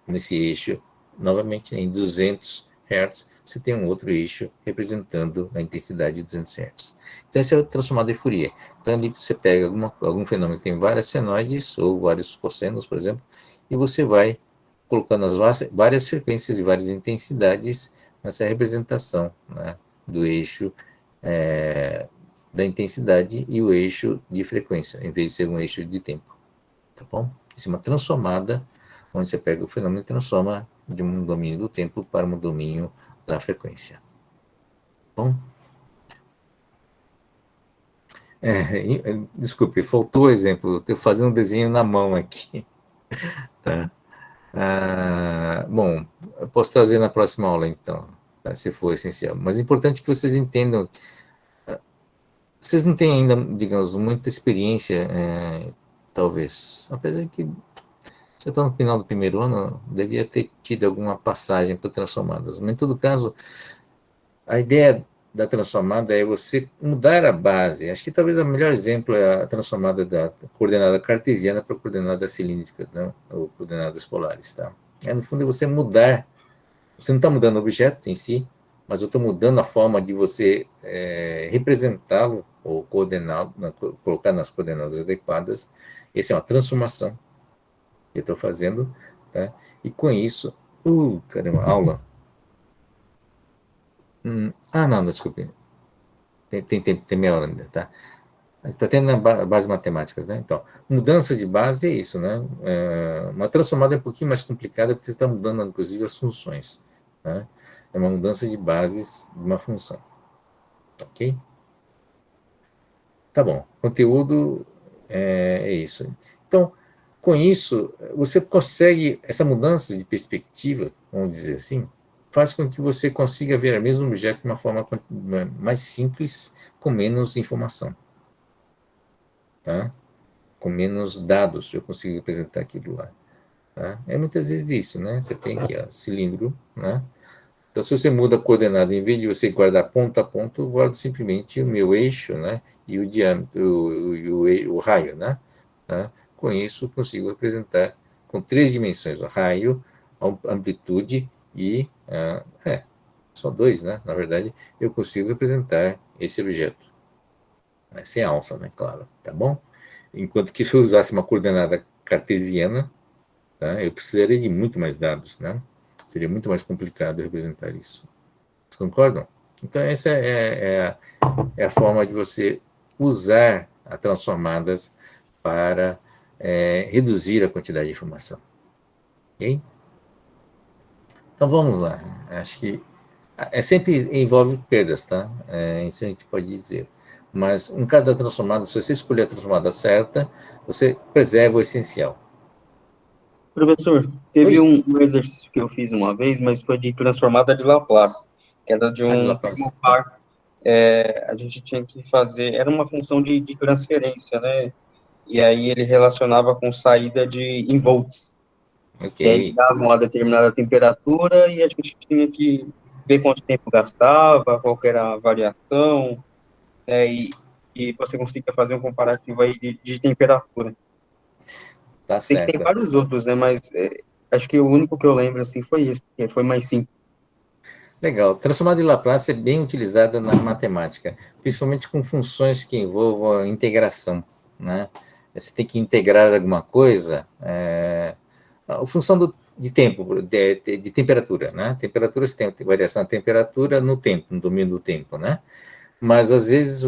nesse eixo, novamente em 200 Hz, você tem um outro eixo representando a intensidade de 200 Hz. Então, esse é o transformado de Fourier. Então, ali você pega algum fenômeno que tem várias senoides, ou vários cossenos, por exemplo, e você vai colocando as várias frequências e várias intensidades nessa representação, né, do eixo da intensidade e o eixo de frequência, em vez de ser um eixo de tempo. Tá bom? Isso é uma transformada, onde você pega o fenômeno e transforma de um domínio do tempo para um domínio da frequência. Tá bom? Desculpe, faltou o exemplo. Estou fazendo um desenho na mão aqui. Tá? Bom, eu posso trazer na próxima aula, então, tá? Se for essencial. Mas é importante que vocês entendam. Vocês não têm ainda, digamos, muita experiência, talvez. Apesar de que você está no final do primeiro ano, devia ter tido alguma passagem por transformadas. Mas, em todo caso, a ideia da transformada é você mudar a base. Acho que talvez o melhor exemplo é a transformada da coordenada cartesiana para a coordenada cilíndrica, né? Ou coordenadas polares. Tá? No fundo, é você mudar Você não está mudando o objeto em si, mas eu estou mudando a forma de você representá-lo ou coordená-lo, colocar nas coordenadas adequadas. Essa é uma transformação que eu estou fazendo, tá? E com isso, caramba, aula. Não, desculpe. Tem meia hora ainda, tá? Está tendo na base matemáticas, né? Então, mudança de base é isso, né? Uma transformada é um pouquinho mais complicada porque você está mudando, inclusive, as funções, né? É uma mudança de bases de uma função, ok? Tá bom. Conteúdo é isso. Então, com isso, você consegue, essa mudança de perspectiva, vamos dizer assim, faz com que você consiga ver o mesmo objeto de uma forma mais simples, com menos informação, tá? Com menos dados, eu consigo apresentar aquilo lá. Tá? É muitas vezes isso, né? Você tem aqui, ó, cilindro, né? Então, se você muda a coordenada, em vez de você guardar ponto a ponto, eu guardo simplesmente o meu eixo, né? E o diâmetro, o raio, né? Tá? Com isso, eu consigo representar com 3 dimensões, o raio, a amplitude e... só 2, né? Na verdade, eu consigo representar esse objeto. Sem alça, né? Claro, tá bom? Enquanto que se eu usasse uma coordenada cartesiana, tá? Eu precisaria de muito mais dados, né? Seria muito mais complicado representar isso. Vocês concordam? Então, essa é a forma de você usar as transformadas para reduzir a quantidade de informação. Ok? Então, vamos lá. Acho que sempre envolve perdas, tá? Isso a gente pode dizer. Mas em cada transformada, se você escolher a transformada certa, você preserva o essencial. Professor, teve Oi? um exercício que eu fiz uma vez, mas foi de transformada de Laplace, que era de De um Laplace. primo par. A gente tinha que fazer, era uma função de transferência, né? E aí ele relacionava com saída em volts. Ok. E aí dava uma determinada temperatura e a gente tinha que ver quanto tempo gastava, qual que era a variação, né? E você conseguia fazer um comparativo aí de temperatura. Tá Sei que tem certo. vários outros, né? Mas acho que o único que eu lembro, assim, foi esse, que foi mais simples. Legal. Transformada de Laplace é bem utilizada na matemática, principalmente com funções que envolvam a integração, né? Você tem que integrar alguma coisa, a função de tempo, de temperatura, né? Temperatura, você tem variação da temperatura no tempo, no domínio do tempo, né? Mas, às vezes,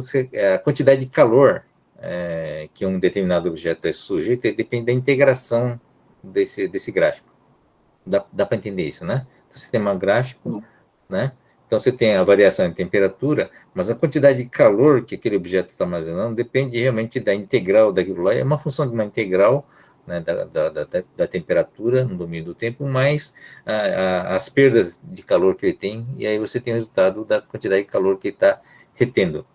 a quantidade de calor que um determinado objeto é sujeito depende da integração desse gráfico. Dá para entender isso, né? Então, você tem um gráfico, né? Então, você tem a variação em temperatura, mas a quantidade de calor que aquele objeto está armazenando depende realmente da integral daquilo lá. É uma função de uma integral, né, da temperatura no domínio do tempo, mais as perdas de calor que ele tem, e aí você tem o resultado da quantidade de calor que ele está retendo,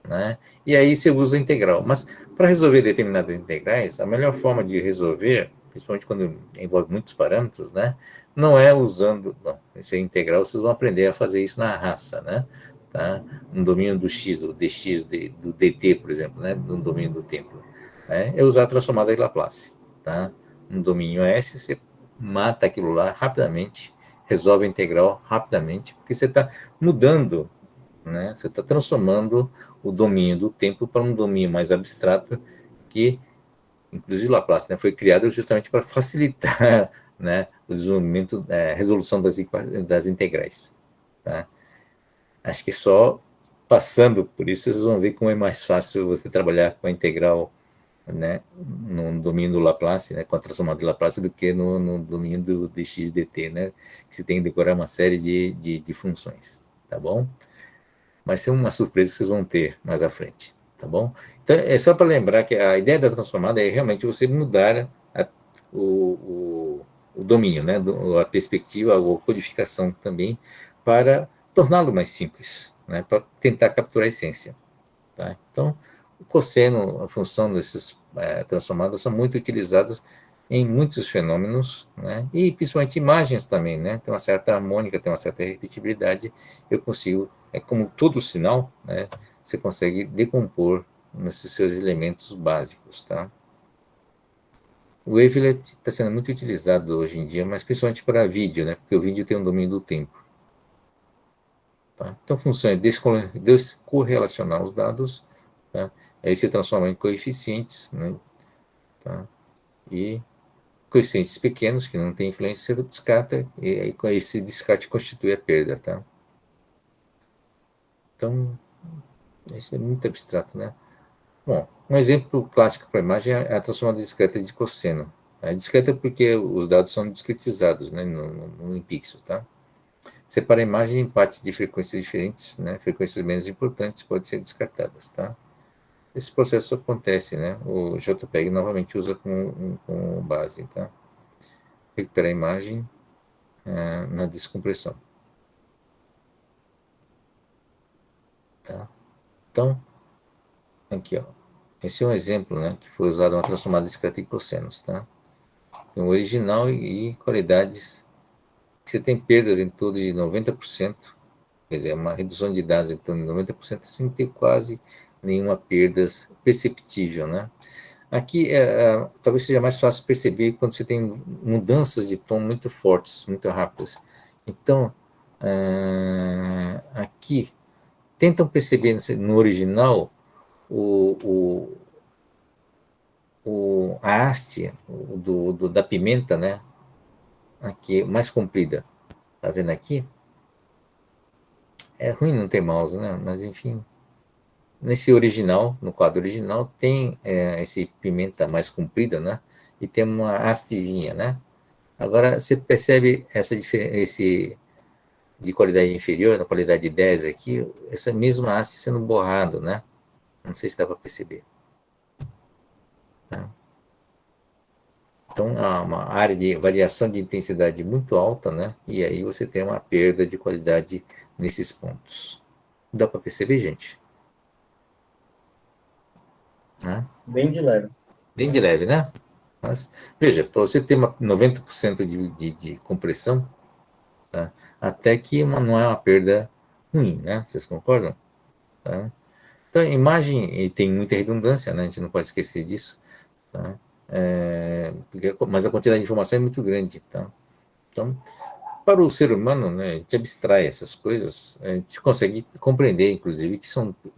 né? E aí você usa a integral. Mas para resolver determinadas integrais, a melhor forma de resolver, principalmente quando envolve muitos parâmetros, né? Não é usando, não, esse integral, vocês vão aprender a fazer isso na raça, né? Tá? No domínio do x, do dx, do dt, por exemplo, né? No domínio do tempo. Né? É usar a transformada de Laplace, tá? No domínio S, você mata aquilo lá rapidamente, resolve a integral rapidamente, porque você está mudando, né? Você está transformando o domínio do tempo para um domínio mais abstrato que, inclusive, Laplace, né, foi criado justamente para facilitar, né, o desenvolvimento, a resolução das integrais. Tá? Acho que só passando por isso vocês vão ver como é mais fácil você trabalhar com a integral, né, no domínio do Laplace, né, com a transformada de Laplace, do que no domínio do dx dt, né, que você tem que decorar uma série de funções, tá bom? Vai ser uma surpresa que vocês vão ter mais à frente, tá bom? Então, é só para lembrar que a ideia da transformada é realmente você mudar o domínio, né, a perspectiva, a codificação também, para torná-lo mais simples, né, para tentar capturar a essência. Tá? Então, o cosseno, a função dessas transformadas são muito utilizadas em muitos fenômenos, né? E principalmente imagens também, né? Tem uma certa harmônica, tem uma certa repetibilidade. Eu consigo, como todo sinal, né? Você consegue decompor nesses seus elementos básicos, tá? O wavelet está sendo muito utilizado hoje em dia, mas principalmente para vídeo, né? Porque o vídeo tem um domínio do tempo. Tá? Então, a função é descorrelacionar os dados, tá? Aí se transforma em coeficientes, né? Tá? E coeficientes pequenos, que não tem influência, você descarta, e aí com esse descarte constitui a perda. Tá? Então, isso é muito abstrato, né? Bom, um exemplo clássico para a imagem é a transformada discreta de cosseno. É discreta porque os dados são discretizados, né, em pixel, tá? Separa a imagem em partes de frequências diferentes, né? Frequências menos importantes podem ser descartadas, tá? Esse processo acontece, né? O JPEG novamente usa como base, tá? Recupera a imagem na descompressão, tá? Então, aqui, ó. Esse é um exemplo, né? Que foi usado uma transformada discreta de cossenos, tá? Então, original e qualidades que você tem perdas em torno de 90%, quer dizer, uma redução de dados em torno de 90% sem ter quase nenhuma perda perceptível, né? Aqui, talvez seja mais fácil perceber quando você tem mudanças de tom muito fortes, muito rápidas. Então, aqui, tentam perceber no original a haste da pimenta, né? Aqui, mais comprida. Tá vendo aqui? É ruim não ter mouse, né? Mas, enfim, nesse original, no quadro original, tem esse pimenta mais comprida, né? E tem uma hastezinha, né? Agora, você percebe esse de qualidade inferior, na qualidade 10 aqui, essa mesma haste sendo borrado, né? Não sei se dá para perceber. Tá? Então, há uma área de variação de intensidade muito alta, né? E aí você tem uma perda de qualidade nesses pontos. Dá para perceber, gente? Né? Bem de leve. Bem de leve, né? Mas, veja, para você ter 90% de compressão, tá? Até que não é uma perda ruim, né? Vocês concordam? Tá? Então, a imagem tem muita redundância, né? A gente não pode esquecer disso. Tá? Mas a quantidade de informação é muito grande. Tá? Então, para o ser humano, né, a gente abstrai essas coisas, a gente consegue compreender, inclusive,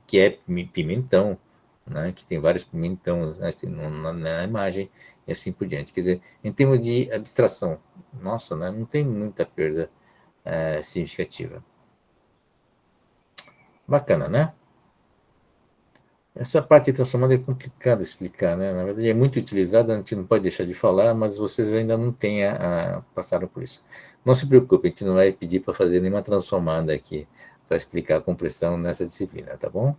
que é pimentão, né, que tem vários pimentão assim, na imagem, e assim por diante. Quer dizer, em termos de abstração, nossa, né, não tem muita perda significativa. Bacana, né? Essa parte transformada é complicada de explicar, né? Na verdade, é muito utilizada, a gente não pode deixar de falar, mas vocês ainda não passaram por isso. Não se preocupe, a gente não vai pedir para fazer nenhuma transformada aqui para explicar a compressão nessa disciplina, tá bom?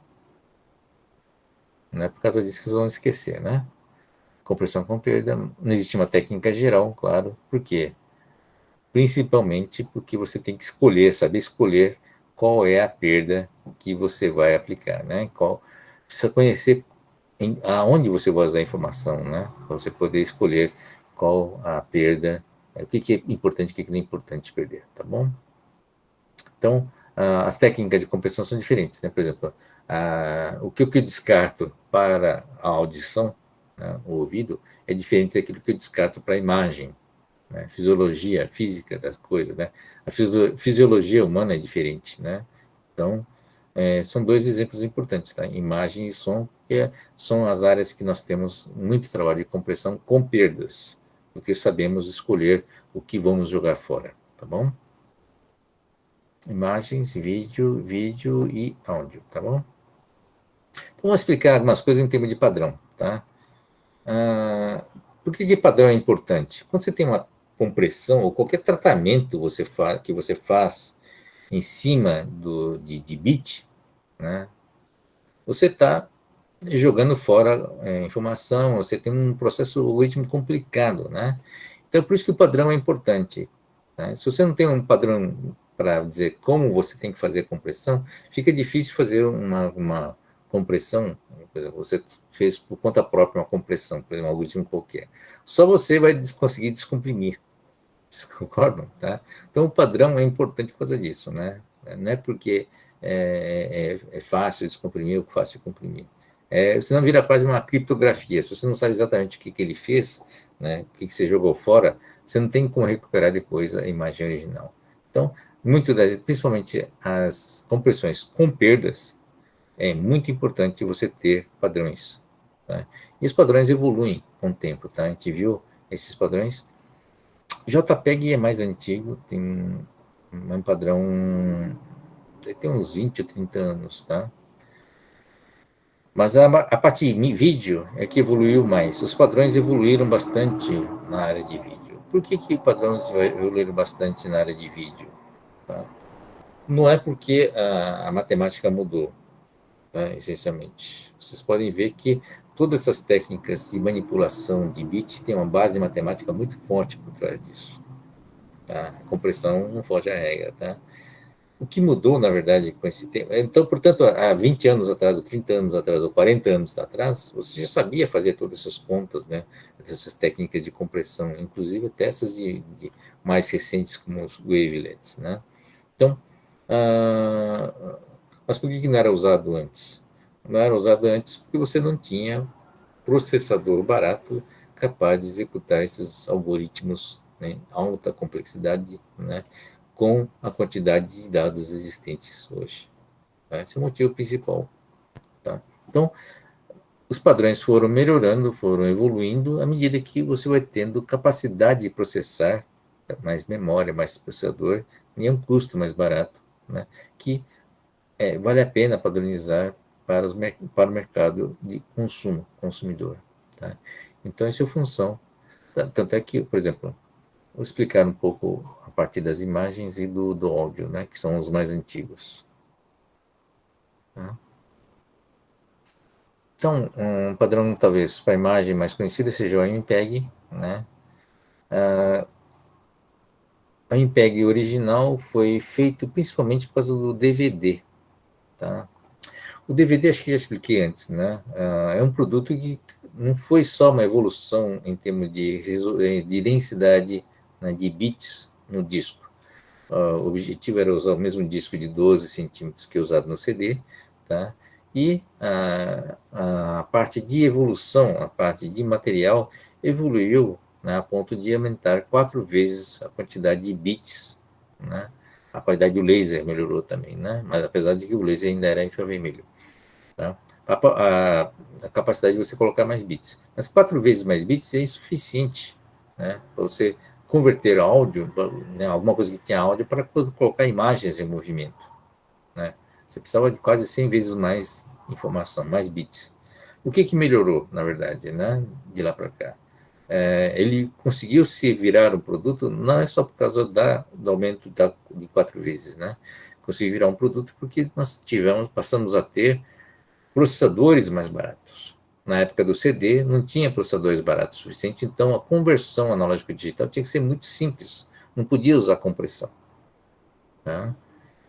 Não é por causa disso que vocês vão esquecer, né? Compressão com perda, não existe uma técnica geral, claro. Por quê? Principalmente porque você tem que saber escolher qual é a perda que você vai aplicar, né? Precisa conhecer aonde você vai usar a informação, né? Para você poder escolher qual a perda, o que é importante, o que não é importante perder, tá bom? Então, as técnicas de compressão são diferentes, né? Por exemplo, o que eu descarto para a audição, né, o ouvido, é diferente daquilo que eu descarto para a imagem, né? Fisiologia, física das coisas, né? A fisiologia humana é diferente, né? Então, são dois exemplos importantes, tá? Imagem e som, que são as áreas que nós temos muito trabalho de compressão com perdas, porque sabemos escolher o que vamos jogar fora, tá bom? Imagens, vídeo e áudio, tá bom? Então, vamos explicar algumas coisas em termos de padrão, tá? Por que padrão é importante? Quando você tem uma compressão ou qualquer tratamento que você faz em cima de bit, né? Você está jogando fora informação, você tem um processo algoritmo complicado, né? Então, é por isso que o padrão é importante. Né? Se você não tem um padrão para dizer como você tem que fazer a compressão, fica difícil fazer uma compressão. Por exemplo, você fez por conta própria uma compressão, por exemplo, um algoritmo qualquer. Só você vai conseguir descomprimir. Vocês concordam? Tá? Então, o padrão é importante por causa disso, né? Não é porque é fácil descomprimir ou fácil de comprimir. Senão vira quase uma criptografia. Se você não sabe exatamente o que ele fez, né, o que você jogou fora, você não tem como recuperar depois a imagem original. Então, principalmente as compressões com perdas, é muito importante você ter padrões. Tá? E os padrões evoluem com o tempo. Tá? A gente viu esses padrões. JPEG é mais antigo, tem um padrão, tem uns 20 ou 30 anos, tá? Mas a parte de vídeo é que evoluiu mais. Os padrões evoluíram bastante na área de vídeo. Por que padrões evoluíram bastante na área de vídeo? Tá? Não é porque a matemática mudou, tá? Essencialmente. Vocês podem ver que todas essas técnicas de manipulação de bits têm uma base matemática muito forte por trás disso. Tá? A compressão não foge à regra, tá? O que mudou, na verdade, com esse tempo? Então, portanto, há 20 anos atrás, ou 30 anos atrás, ou 40 anos atrás, você já sabia fazer todas essas contas, né? Essas técnicas de compressão, inclusive até essas de mais recentes, como os wavelets, né? Então, mas por que não era usado antes? Não era usado antes porque você não tinha processador barato capaz de executar esses algoritmos, né, alta complexidade, né, com a quantidade de dados existentes hoje. Tá? Esse é o motivo principal. Tá? Então, os padrões foram melhorando, foram evoluindo à medida que você vai tendo capacidade de processar mais memória, mais processador, e é um custo mais barato, né, que vale a pena padronizar para o mercado de consumo, consumidor. Tá? Então, isso é função. Tanto é que, por exemplo, vou explicar um pouco a partir das imagens e do áudio, né, que são os mais antigos. Tá? Então, um padrão, talvez, para a imagem mais conhecida seja o MPEG. Né? A MPEG original foi feito principalmente por causa do DVD. Tá? O DVD, acho que já expliquei antes, né? É um produto que não foi só uma evolução em termos de densidade, né, de bits no disco. O objetivo era usar o mesmo disco de 12 centímetros que é usado no CD, tá? E a parte de evolução, a parte de material, evoluiu, né, a ponto de aumentar 4 vezes a quantidade de bits, né? A qualidade do laser melhorou também, né? Mas apesar de que o laser ainda era infravermelho. Tá? A capacidade de você colocar mais bits. Mas 4 vezes mais bits é insuficiente, né, para você converter áudio, né, alguma coisa que tinha áudio, para colocar imagens em movimento. Né? Você precisava de quase 100 vezes mais informação, mais bits. O que melhorou, na verdade, né, de lá para cá? Ele conseguiu se virar um produto, não é só por causa do aumento de 4 vezes, né? Conseguiu virar um produto porque nós passamos a ter processadores mais baratos. Na época do CD, não tinha processadores baratos o suficiente, então a conversão analógico-digital tinha que ser muito simples, não podia usar compressão. Tá?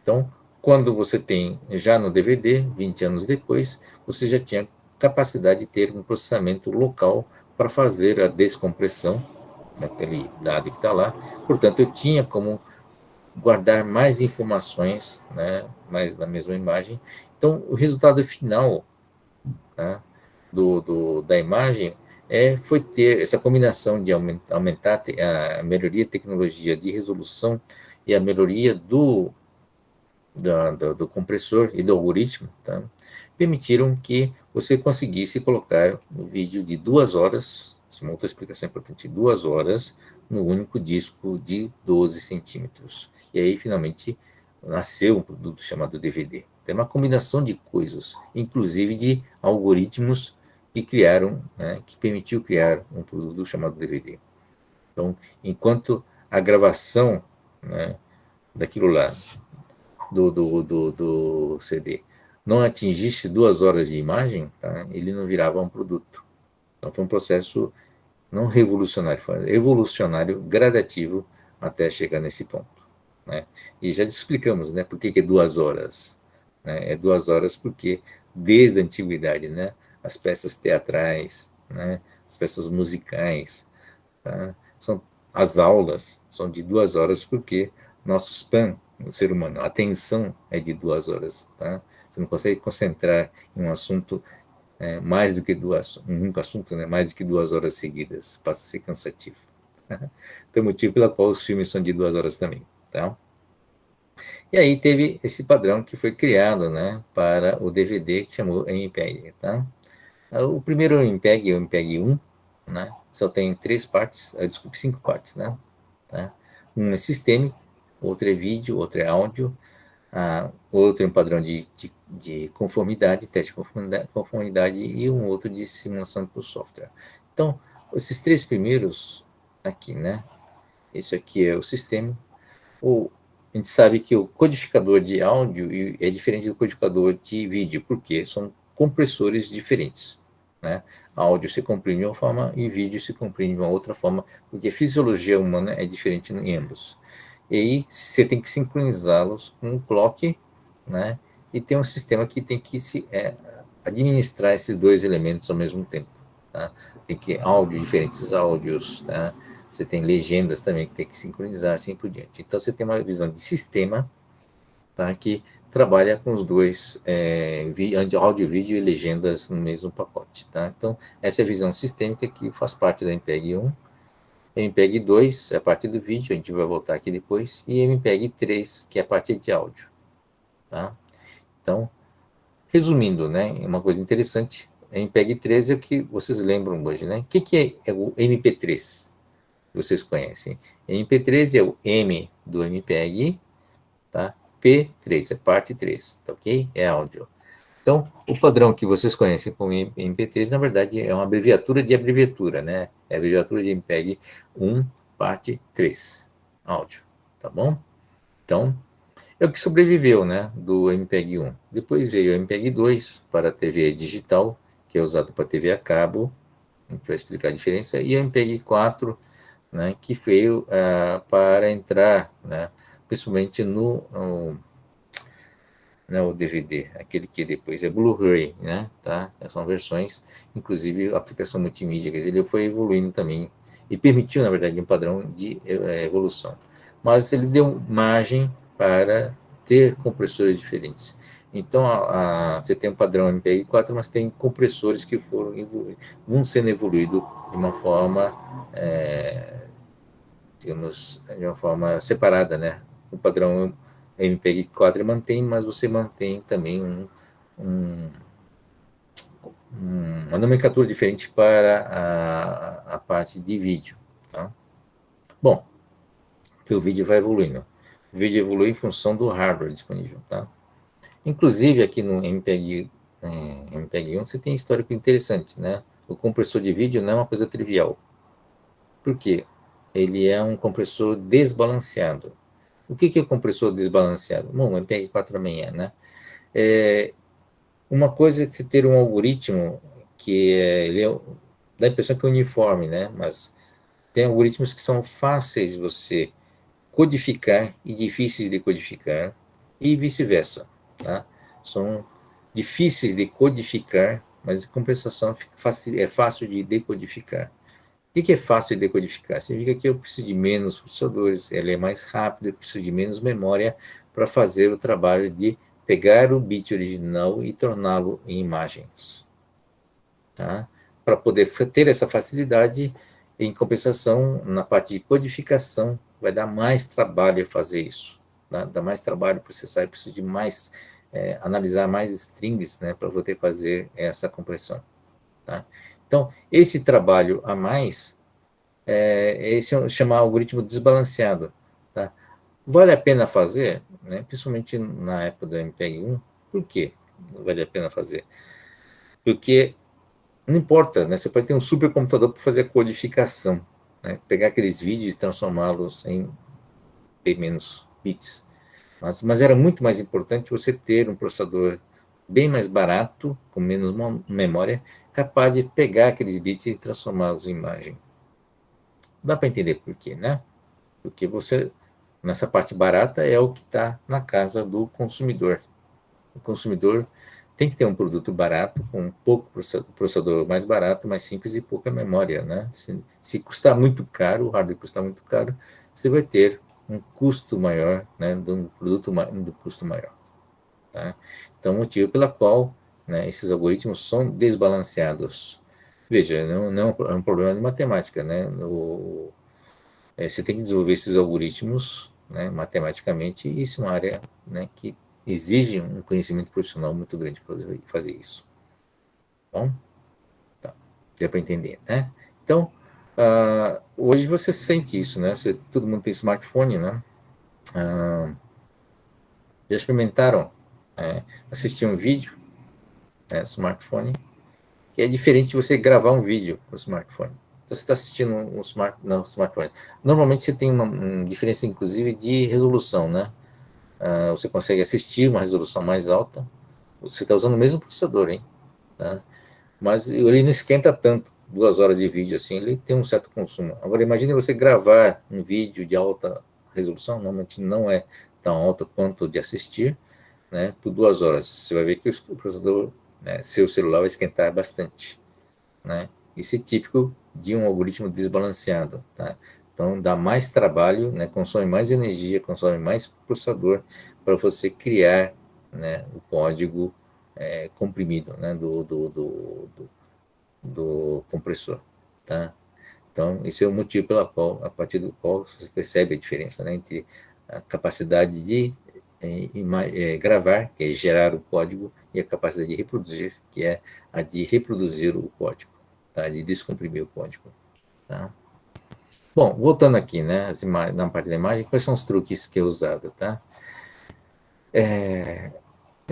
Então, quando você tem, já no DVD, 20 anos depois, você já tinha capacidade de ter um processamento local para fazer a descompressão daquele dado que está lá. Portanto, eu tinha como guardar mais informações, né, mais na mesma imagem. Então, o resultado final, tá, da imagem foi ter essa combinação de aumentar a melhoria da tecnologia de resolução e a melhoria do compressor e do algoritmo, tá, permitiram que você conseguisse colocar um vídeo de 2 horas, essa é uma outra explicação importante, 2 horas, no único disco de 12 centímetros. E aí, finalmente, nasceu um produto chamado DVD. Tem uma combinação de coisas, inclusive de algoritmos que criaram, né, que permitiu criar um produto chamado DVD. Então, enquanto a gravação, né, daquilo lá, do CD, não atingisse 2 horas de imagem, tá, ele não virava um produto. Então, foi um processo não revolucionário, foi evolucionário, gradativo, até chegar nesse ponto. Né? E já explicamos, né, por que é 2 horas. Né? É 2 horas porque, desde a antiguidade, né, as peças teatrais, né, as peças musicais, tá, as aulas são de 2 horas porque nosso span, o ser humano, a atenção é de 2 horas. Tá? Você não consegue concentrar em um assunto mais do que um único assunto, né, mais do que 2 horas seguidas, passa a ser cansativo. Então, o motivo pelo qual os filmes são de 2 horas também, tá? E aí teve esse padrão que foi criado, né, para o DVD, que chamou MPEG, tá? O primeiro MPEG, o MPEG-1, né, só tem 3 partes, desculpe, 5 partes, né? Tá? Um é sistêmico, outro é vídeo, outro é áudio, outro é um padrão de conformidade, teste de conformidade, e um outro de simulação para o software. Então, esses 3 primeiros aqui, né? Esse aqui é o sistema. A gente sabe que o codificador de áudio é diferente do codificador de vídeo, porque são compressores diferentes. Né? Áudio se comprime de uma forma e vídeo se comprime de uma outra forma, porque a fisiologia humana é diferente em ambos. E aí você tem que sincronizá-los com o clock, né? E tem um sistema que tem que administrar esses 2 elementos ao mesmo tempo. Tá? Tem que diferentes áudios, tá? Você tem legendas também que tem que sincronizar, assim por diante. Então, você tem uma visão de sistema, tá, que trabalha com os dois, áudio, vídeo e legendas no mesmo pacote. Tá? Então, essa é a visão sistêmica que faz parte da MPEG-1. MPEG-2 é a parte do vídeo, a gente vai voltar aqui depois, e MPEG-3, que é a parte de áudio. Tá? Então, resumindo, né, uma coisa interessante, MPEG-3 é o que vocês lembram hoje, né? O que é o MP3? Vocês conhecem. MP3 é o M do MPEG, tá? P3 é parte 3, tá ok? É áudio. Então, o padrão que vocês conhecem como MP3, na verdade, é uma abreviatura de abreviatura, né? É a abreviatura de MPEG 1, parte 3, áudio, tá bom? Então, é o que sobreviveu, né, do MPEG 1. Depois veio o MPEG 2 para a TV digital, que é usado para TV a cabo, a gente vai explicar a diferença, e o MPEG 4, né, que veio para entrar, né, principalmente o DVD, aquele que depois é Blu-ray, né, tá? São versões, inclusive a aplicação multimídia, quer dizer, ele foi evoluindo também e permitiu, na verdade, um padrão de evolução. Mas ele deu margem para ter compressores diferentes. Então, você tem um padrão MPEG-4, mas tem compressores que vão sendo evoluídos de uma forma digamos, de uma forma separada, né? O padrão MPEG-4 mantém, mas você mantém também uma nomenclatura diferente para a parte de vídeo, tá? Bom, que o vídeo vai evoluindo. O vídeo evolui em função do hardware disponível, tá? Inclusive, aqui no MPEG-1, você tem histórico interessante, né? O compressor de vídeo não é uma coisa trivial. Por quê? Ele é um compressor desbalanceado. O que é o compressor desbalanceado? Bom, o MPEG-4 também né? Uma coisa é você ter um algoritmo que dá a impressão que é uniforme, né? Mas tem algoritmos que são fáceis de você codificar e difíceis de codificar, e vice-versa, tá? São difíceis de codificar, mas em compensação é fácil de decodificar. O que é fácil de decodificar? Significa que eu preciso de menos processadores, ele é mais rápido, eu preciso de menos memória para fazer o trabalho de pegar o bit original e torná-lo em imagens. Tá? Para poder ter essa facilidade, em compensação, na parte de codificação, vai dar mais trabalho fazer isso. Tá? Dá mais trabalho processar, eu preciso de mais, analisar mais strings, né, para poder fazer essa compressão. Tá? Então, esse trabalho a mais, esse é chamar algoritmo desbalanceado. Tá? Vale a pena fazer, né? Principalmente na época do MPEG-1. Por quê vale a pena fazer? Porque não importa, né? Você pode ter um supercomputador para fazer a codificação, né? Pegar aqueles vídeos e transformá-los em bem menos bits. Mas era muito mais importante você ter um processador bem mais barato, com menos memória, capaz de pegar aqueles bits e transformá-los em imagem. Dá para entender por quê, né? Porque você, nessa parte barata, é o que está na casa do consumidor. O consumidor tem que ter um produto barato, com um pouco processador mais barato, mais simples e pouca memória, né? Se custar muito caro, o hardware custar muito caro, você vai ter um custo maior, né? De um produto do custo maior. Tá? Então, o motivo pela qual, né, esses algoritmos são desbalanceados. Veja, não é um problema de matemática, né? Você tem que desenvolver esses algoritmos, né, matematicamente, e isso é uma área, né, que exige um conhecimento profissional muito grande para fazer isso. Bom, tá. Deu para entender, né? Então, hoje você sente isso, né? Todo mundo tem smartphone, né? Já experimentaram assistir um vídeo, né, smartphone, que é diferente de você gravar um vídeo no smartphone. Então, você está assistindo um smartphone. Normalmente, você tem uma diferença, inclusive, de resolução, né? Você consegue assistir uma resolução mais alta. Você está usando o mesmo processador, hein? Tá? Mas ele não esquenta tanto. 2 horas de vídeo, assim, ele tem um certo consumo. Agora, imagine você gravar um vídeo de alta resolução, normalmente não é tão alta quanto de assistir, né, por 2 horas. Você vai ver que o processador, né, seu celular vai esquentar bastante, né? Isso é típico de um algoritmo desbalanceado, tá? Então, dá mais trabalho, né, consome mais energia, consome mais processador para você criar, né, o código comprimido, né, do compressor, tá? Então, esse é o motivo pela qual, a partir do qual você percebe a diferença, né, entre a capacidade de gravar, que é gerar o código, e a capacidade de reproduzir, que é a de reproduzir o código, tá? De descomprimir o código. Tá? Bom, voltando aqui, né, na parte da imagem, quais são os truques que é usado, tá?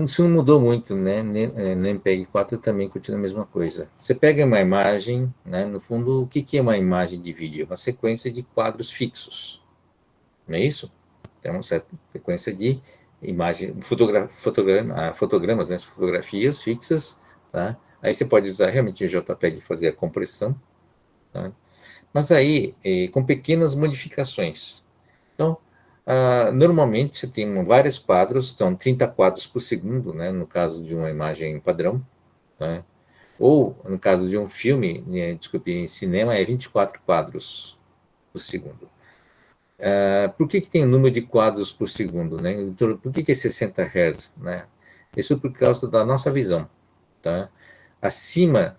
Isso não mudou muito, né? No MPEG-4 também continua a mesma coisa. Você pega uma imagem, né? No fundo, o que é uma imagem de vídeo? Uma sequência de quadros fixos, não é isso? Tem uma certa sequência de imagem, fotogramas, né? Fotografias fixas, tá? Aí você pode usar realmente o JPEG e fazer a compressão, tá? Mas aí, com pequenas modificações. Então, normalmente você tem vários quadros, então 30 quadros por segundo, né, no caso de uma imagem padrão, tá? Ou no caso de um filme, desculpe, em cinema é 24 quadros por segundo. Por que tem número de quadros por segundo, né? Por que é 60 Hz, né? Isso por causa da nossa visão, tá? Acima,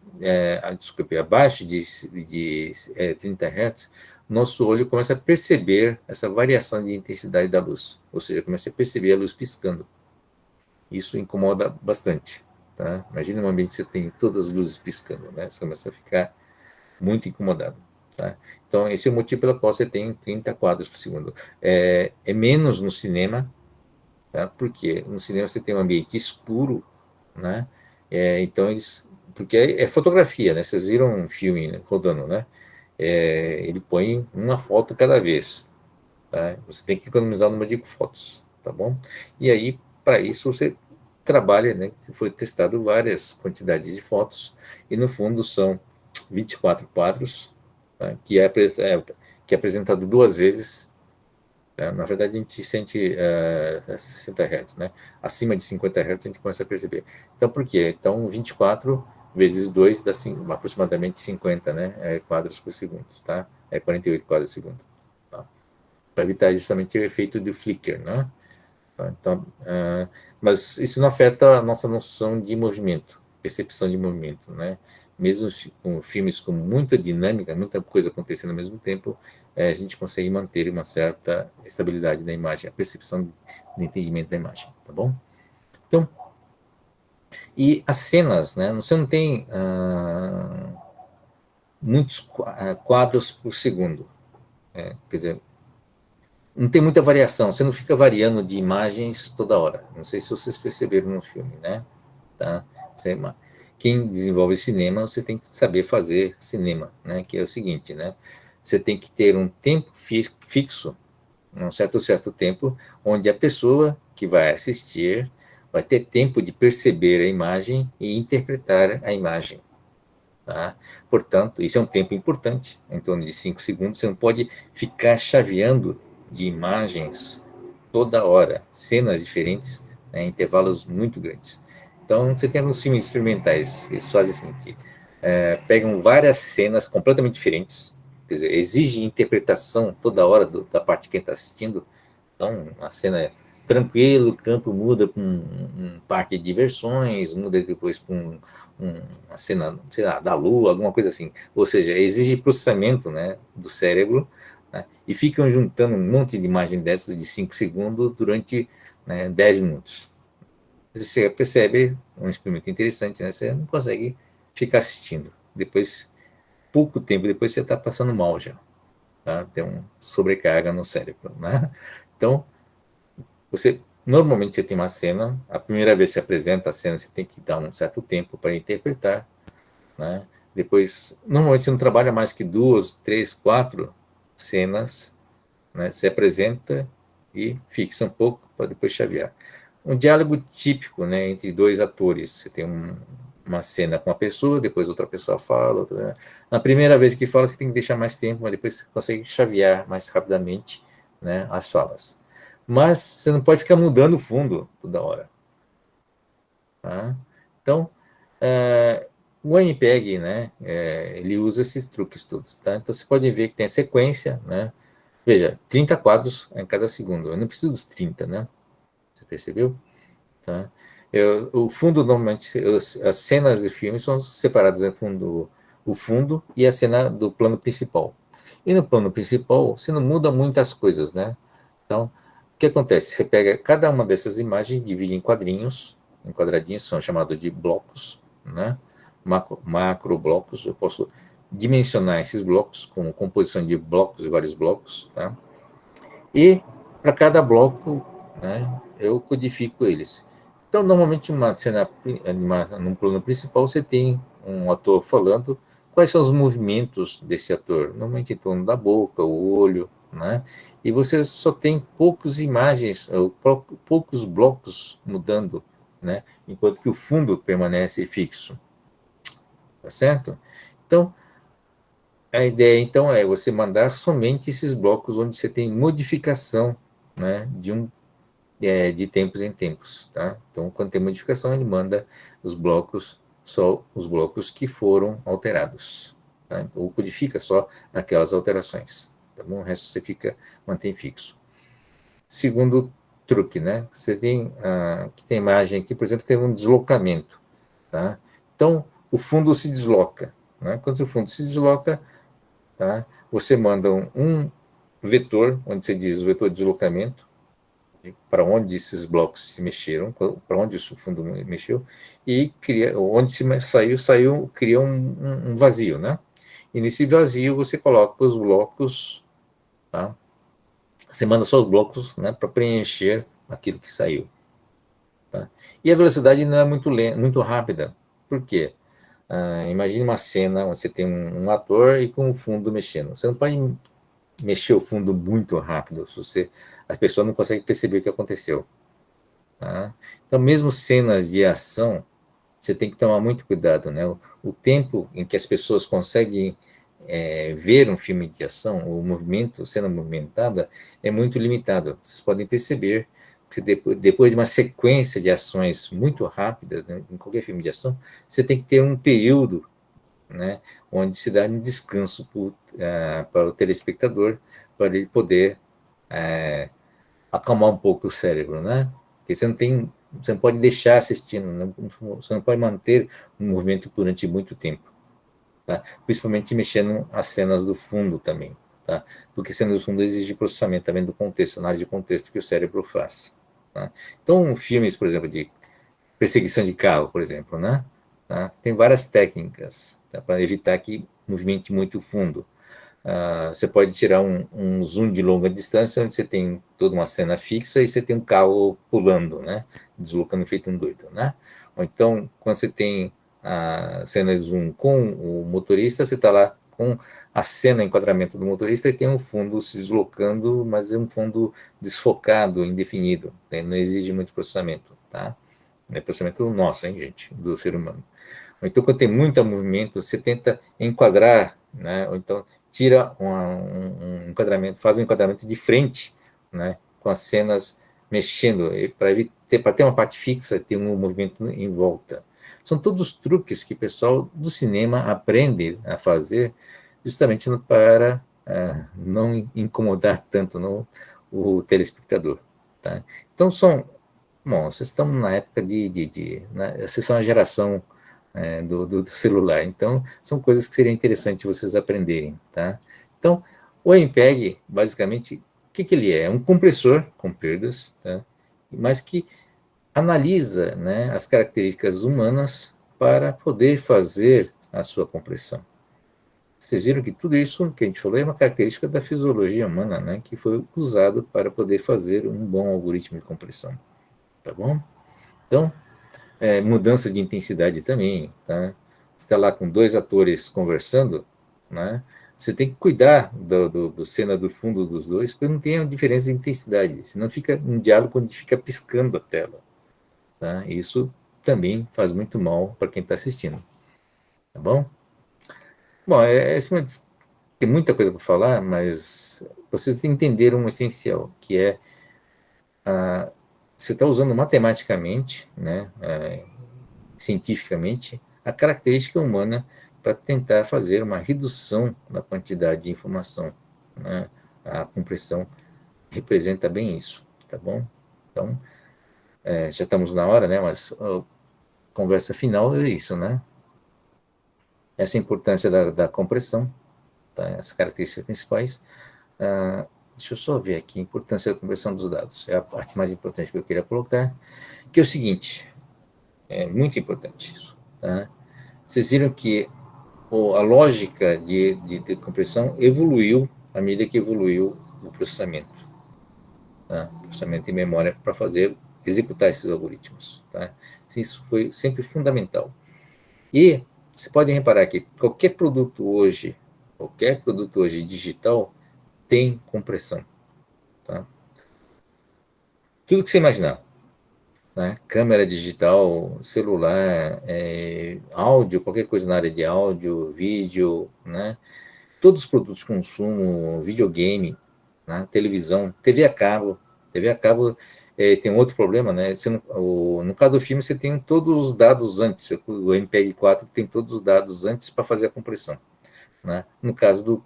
desculpe, abaixo de 30 Hz, nosso olho começa a perceber essa variação de intensidade da luz, ou seja, começa a perceber a luz piscando. Isso incomoda bastante, tá? Imagina um ambiente que você tem todas as luzes piscando, né? Você começa a ficar muito incomodado, tá? Então, esse é o motivo pelo qual você tem 30 quadros por segundo. É menos no cinema, tá? Porque no cinema você tem um ambiente escuro, né? Então, porque é fotografia, né? Vocês viram um filme, né, rodando, né? Ele põe uma foto cada vez, tá? Você tem que economizar o número de fotos, tá bom? E aí, para isso, você trabalha, né? Foi testado várias quantidades de fotos, e no fundo são 24 quadros, tá? Que é apresentado 2 vezes. Na verdade, a gente sente 60 Hz, né? Acima de 50 Hz a gente começa a perceber. Então, por quê? Então, 24 vezes 2 dá aproximadamente 50, né? Quadros por segundo, tá? 48 quadros por segundo. Tá? Para evitar justamente o efeito do flicker, né? Tá? Então, mas isso não afeta a nossa noção de movimento, percepção de movimento, né? Mesmo com filmes com muita dinâmica, muita coisa acontecendo ao mesmo tempo, a gente consegue manter uma certa estabilidade da imagem, a percepção do entendimento da imagem, tá bom? Então, e as cenas, né? Você não tem muitos quadros por segundo, quer dizer, não tem muita variação, você não fica variando de imagens toda hora. Não sei se vocês perceberam no filme, né? Tá? Quem desenvolve cinema, você tem que saber fazer cinema, né? Que é o seguinte, né? Você tem que ter um tempo fixo, um certo tempo, onde a pessoa que vai assistir vai ter tempo de perceber a imagem e interpretar a imagem. Tá? Portanto, isso é um tempo importante, em torno de 5 segundos. Você não pode ficar chaveando de imagens toda hora, cenas diferentes, né, intervalos muito grandes. Então, você tem alguns filmes experimentais, eles fazem assim, que pegam várias cenas completamente diferentes, quer dizer, exige interpretação toda hora da parte de quem está assistindo. Então, a cena tranquilo, o campo muda para um parque de diversões, muda depois para uma cena, sei lá, da lua, alguma coisa assim. Ou seja, exige processamento, né, do cérebro, né, e ficam juntando um monte de imagem dessas de 5 segundos durante, né, 10 minutos. Você percebe um experimento interessante, né? Você não consegue ficar assistindo. Depois, pouco tempo depois, você está passando mal já. Tá? Tem uma sobrecarga no cérebro, né? Então, normalmente você tem uma cena, a primeira vez que você apresenta a cena, você tem que dar um certo tempo para interpretar, né? Depois, normalmente você não trabalha mais que 2, 3, 4 cenas, né? Você apresenta e fixa um pouco para depois chavear. Um diálogo típico, né, entre dois atores. Você tem uma cena com uma pessoa, depois outra pessoa fala. Outra... Na primeira vez que fala, você tem que deixar mais tempo, mas depois você consegue chavear mais rapidamente, né, as falas. Mas você não pode ficar mudando o fundo toda hora. Tá? Então, o MPEG, né, ele usa esses truques todos. Tá? Então, você pode ver que tem a sequência, né? Veja, 30 quadros em cada segundo. Eu não preciso dos 30, né? Você percebeu? Tá? O fundo, normalmente, as cenas de filme são separadas em fundo, o fundo e a cena do plano principal. E no plano principal, você não muda muitas coisas, né? Então, o que acontece? Você pega cada uma dessas imagens, divide em quadrinhos, em quadradinhos, são chamados de blocos, né? Macro blocos. Eu posso dimensionar esses blocos com composição de blocos e vários blocos, tá? E para cada bloco, né, eu codifico eles. Então, normalmente, uma cena, num plano principal, você tem um ator falando quais são os movimentos desse ator, normalmente em torno da boca, o olho, né? E você só tem poucas imagens, poucos blocos mudando, né? Enquanto que o fundo permanece fixo, tá certo? Então, a ideia, então, é você mandar somente esses blocos onde você tem modificação, né, de tempos em tempos, tá? Então, quando tem modificação, ele manda os blocos, só os blocos que foram alterados, tá? Ou codifica só aquelas alterações, tá bom? O resto você mantém fixo. Segundo truque, né? Você tem, que tem imagem aqui, por exemplo, tem um deslocamento, tá? Então, o fundo se desloca, né? Quando o fundo se desloca, tá? Você manda um vetor, onde você diz o vetor de deslocamento, para onde esses blocos se mexeram, para onde o fundo mexeu, e cria, onde saiu, cria um vazio, né? E nesse vazio você coloca os blocos, tá? Você manda só os blocos, né, para preencher aquilo que saiu. Tá? E a velocidade não é muito rápida. Por quê? Imagine uma cena onde você tem um ator e com o fundo mexendo. Você não pode mexer o fundo muito rápido, a pessoa não consegue perceber o que aconteceu. Tá? Então, mesmo cenas de ação, você tem que tomar muito cuidado, né? O tempo em que as pessoas conseguem ver um filme de ação, o movimento, cena movimentada, é muito limitado. Vocês podem perceber que depois de uma sequência de ações muito rápidas, né, em qualquer filme de ação, você tem que ter um período, né, onde se dá um descanso para o telespectador, para ele poder acalmar um pouco o cérebro, né? Porque você não pode deixar assistindo, você não pode manter um movimento durante muito tempo, tá? Principalmente mexendo as cenas do fundo também, tá? Porque cenas do fundo exige processamento também do contexto, análise de contexto que o cérebro faz, tá? Então, filmes, por exemplo, de perseguição de carro, por exemplo, né? Tá? Tem várias técnicas, tá? Para evitar que movimente muito o fundo. Você pode tirar um zoom de longa distância, onde você tem toda uma cena fixa e você tem um carro pulando, né? Deslocando feito um doido, né? Ou então, quando você tem a cena zoom com o motorista, você está lá com a cena enquadramento do motorista e tem um fundo se deslocando, mas é um fundo desfocado, indefinido, né? Não exige muito processamento, tá? É processamento nosso, hein, gente, do ser humano. Ou então, quando tem muito movimento, você tenta enquadrar, né? Ou então tira um enquadramento, faz um enquadramento de frente, né? Com as cenas mexendo, para ter uma parte fixa, ter um movimento em volta. São todos truques que o pessoal do cinema aprende a fazer, justamente para não incomodar tanto o telespectador. tá? Então, bom, vocês estão na época né, vocês são a geração do celular, então são coisas que seria interessante vocês aprenderem, tá? Então, o MPEG, basicamente, o que ele é? É um compressor com perdas, tá? Mas que analisa, né, as características humanas para poder fazer a sua compressão. Vocês viram que tudo isso que a gente falou é uma característica da fisiologia humana, né, que foi usado para poder fazer um bom algoritmo de compressão, tá bom? Então, mudança de intensidade também, tá? Você está lá com dois atores conversando, né? Você tem que cuidar do cena do fundo dos dois, porque não tem diferença de intensidade, senão fica um diálogo onde fica piscando a tela, tá? Isso também faz muito mal para quem está assistindo, tá bom? Bom, tem muita coisa para falar, mas vocês entenderam um essencial, que é você está usando matematicamente, né, cientificamente, a característica humana para tentar fazer uma redução da quantidade de informação, né? A compressão representa bem isso, tá bom? Então, já estamos na hora, né? Mas a conversa final é isso, né? Essa é a importância da compressão, tá? As características principais. Deixa eu só ver aqui a importância da compressão dos dados. É a parte mais importante que eu queria colocar, que é o seguinte, é muito importante isso, tá? Vocês viram que a lógica de compressão evoluiu à medida que evoluiu o processamento, tá? Processamento em memória para executar esses algoritmos, tá? Isso foi sempre fundamental. E você pode reparar que qualquer produto hoje digital tem compressão, tá? Tudo que você imaginar, né? Câmera digital, celular, áudio, qualquer coisa na área de áudio, vídeo, né? Todos os produtos de consumo, videogame, né? Televisão, TV a cabo. TV a cabo tem um outro problema, né? No caso do filme, você tem todos os dados antes. O MPEG-4 tem todos os dados antes para fazer a compressão, né? No caso do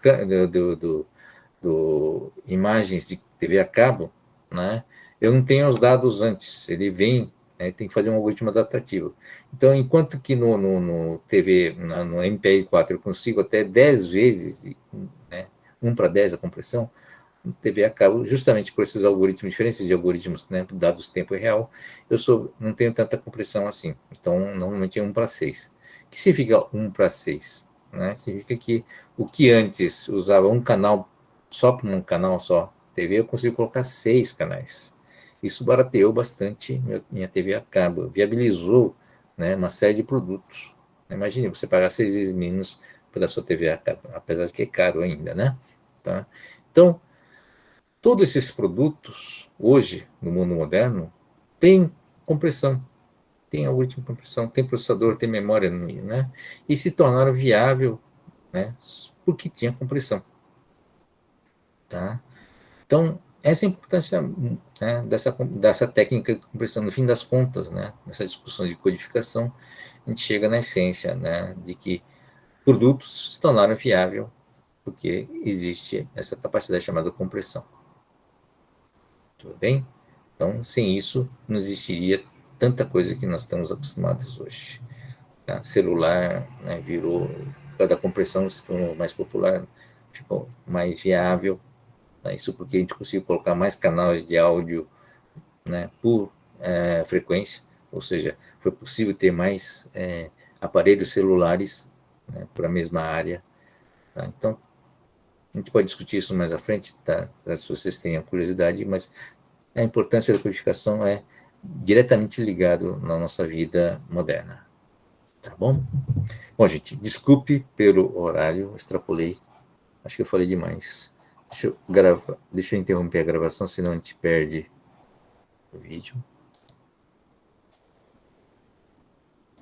imagens de TV a cabo, né? Eu não tenho os dados antes. Ele vem, né, tem que fazer um algoritmo adaptativo. Então, enquanto que no no MPEG-4 eu consigo até 10 vezes, né, 1 para 10 a compressão, no TV a cabo, justamente por esses algoritmos, diferentes de algoritmos, né, dados tempo real, não tenho tanta compressão assim. Então, normalmente é 1 para 6. O que significa 1 para 6? Né? Significa que o que antes usava um canal só para um canal só TV, eu consigo colocar 6 canais. Isso barateou bastante minha TV a cabo, viabilizou, né, uma série de produtos. Imagine você pagar 6 vezes menos pela sua TV a cabo, apesar de que é caro ainda, né? Tá? Então, todos esses produtos, hoje, no mundo moderno, têm compressão, tem algoritmo de compressão, tem processador, tem memória, né? E se tornaram viável, né, porque tinha compressão, tá? Então, essa é a importância, né, dessa técnica de compressão. No fim das contas, né, nessa discussão de codificação, a gente chega na essência, né, de que produtos se tornaram viáveis porque existe essa capacidade chamada compressão. Tudo bem? Então, sem isso, não existiria tanta coisa que nós estamos acostumados hoje. Tá? Celular, né, virou, por causa da compressão, se tornou mais popular, ficou mais viável. Tá? Isso porque a gente conseguiu colocar mais canais de áudio, né, por frequência, ou seja, foi possível ter mais aparelhos celulares, né, para a mesma área. Tá? Então, a gente pode discutir isso mais à frente, tá? Se vocês tenham curiosidade, mas a importância da codificação é diretamente ligado na nossa vida moderna. Tá bom? Bom, gente, desculpe pelo horário, extrapolei. Acho que eu falei demais. Deixa eu interromper a gravação, senão a gente perde o vídeo.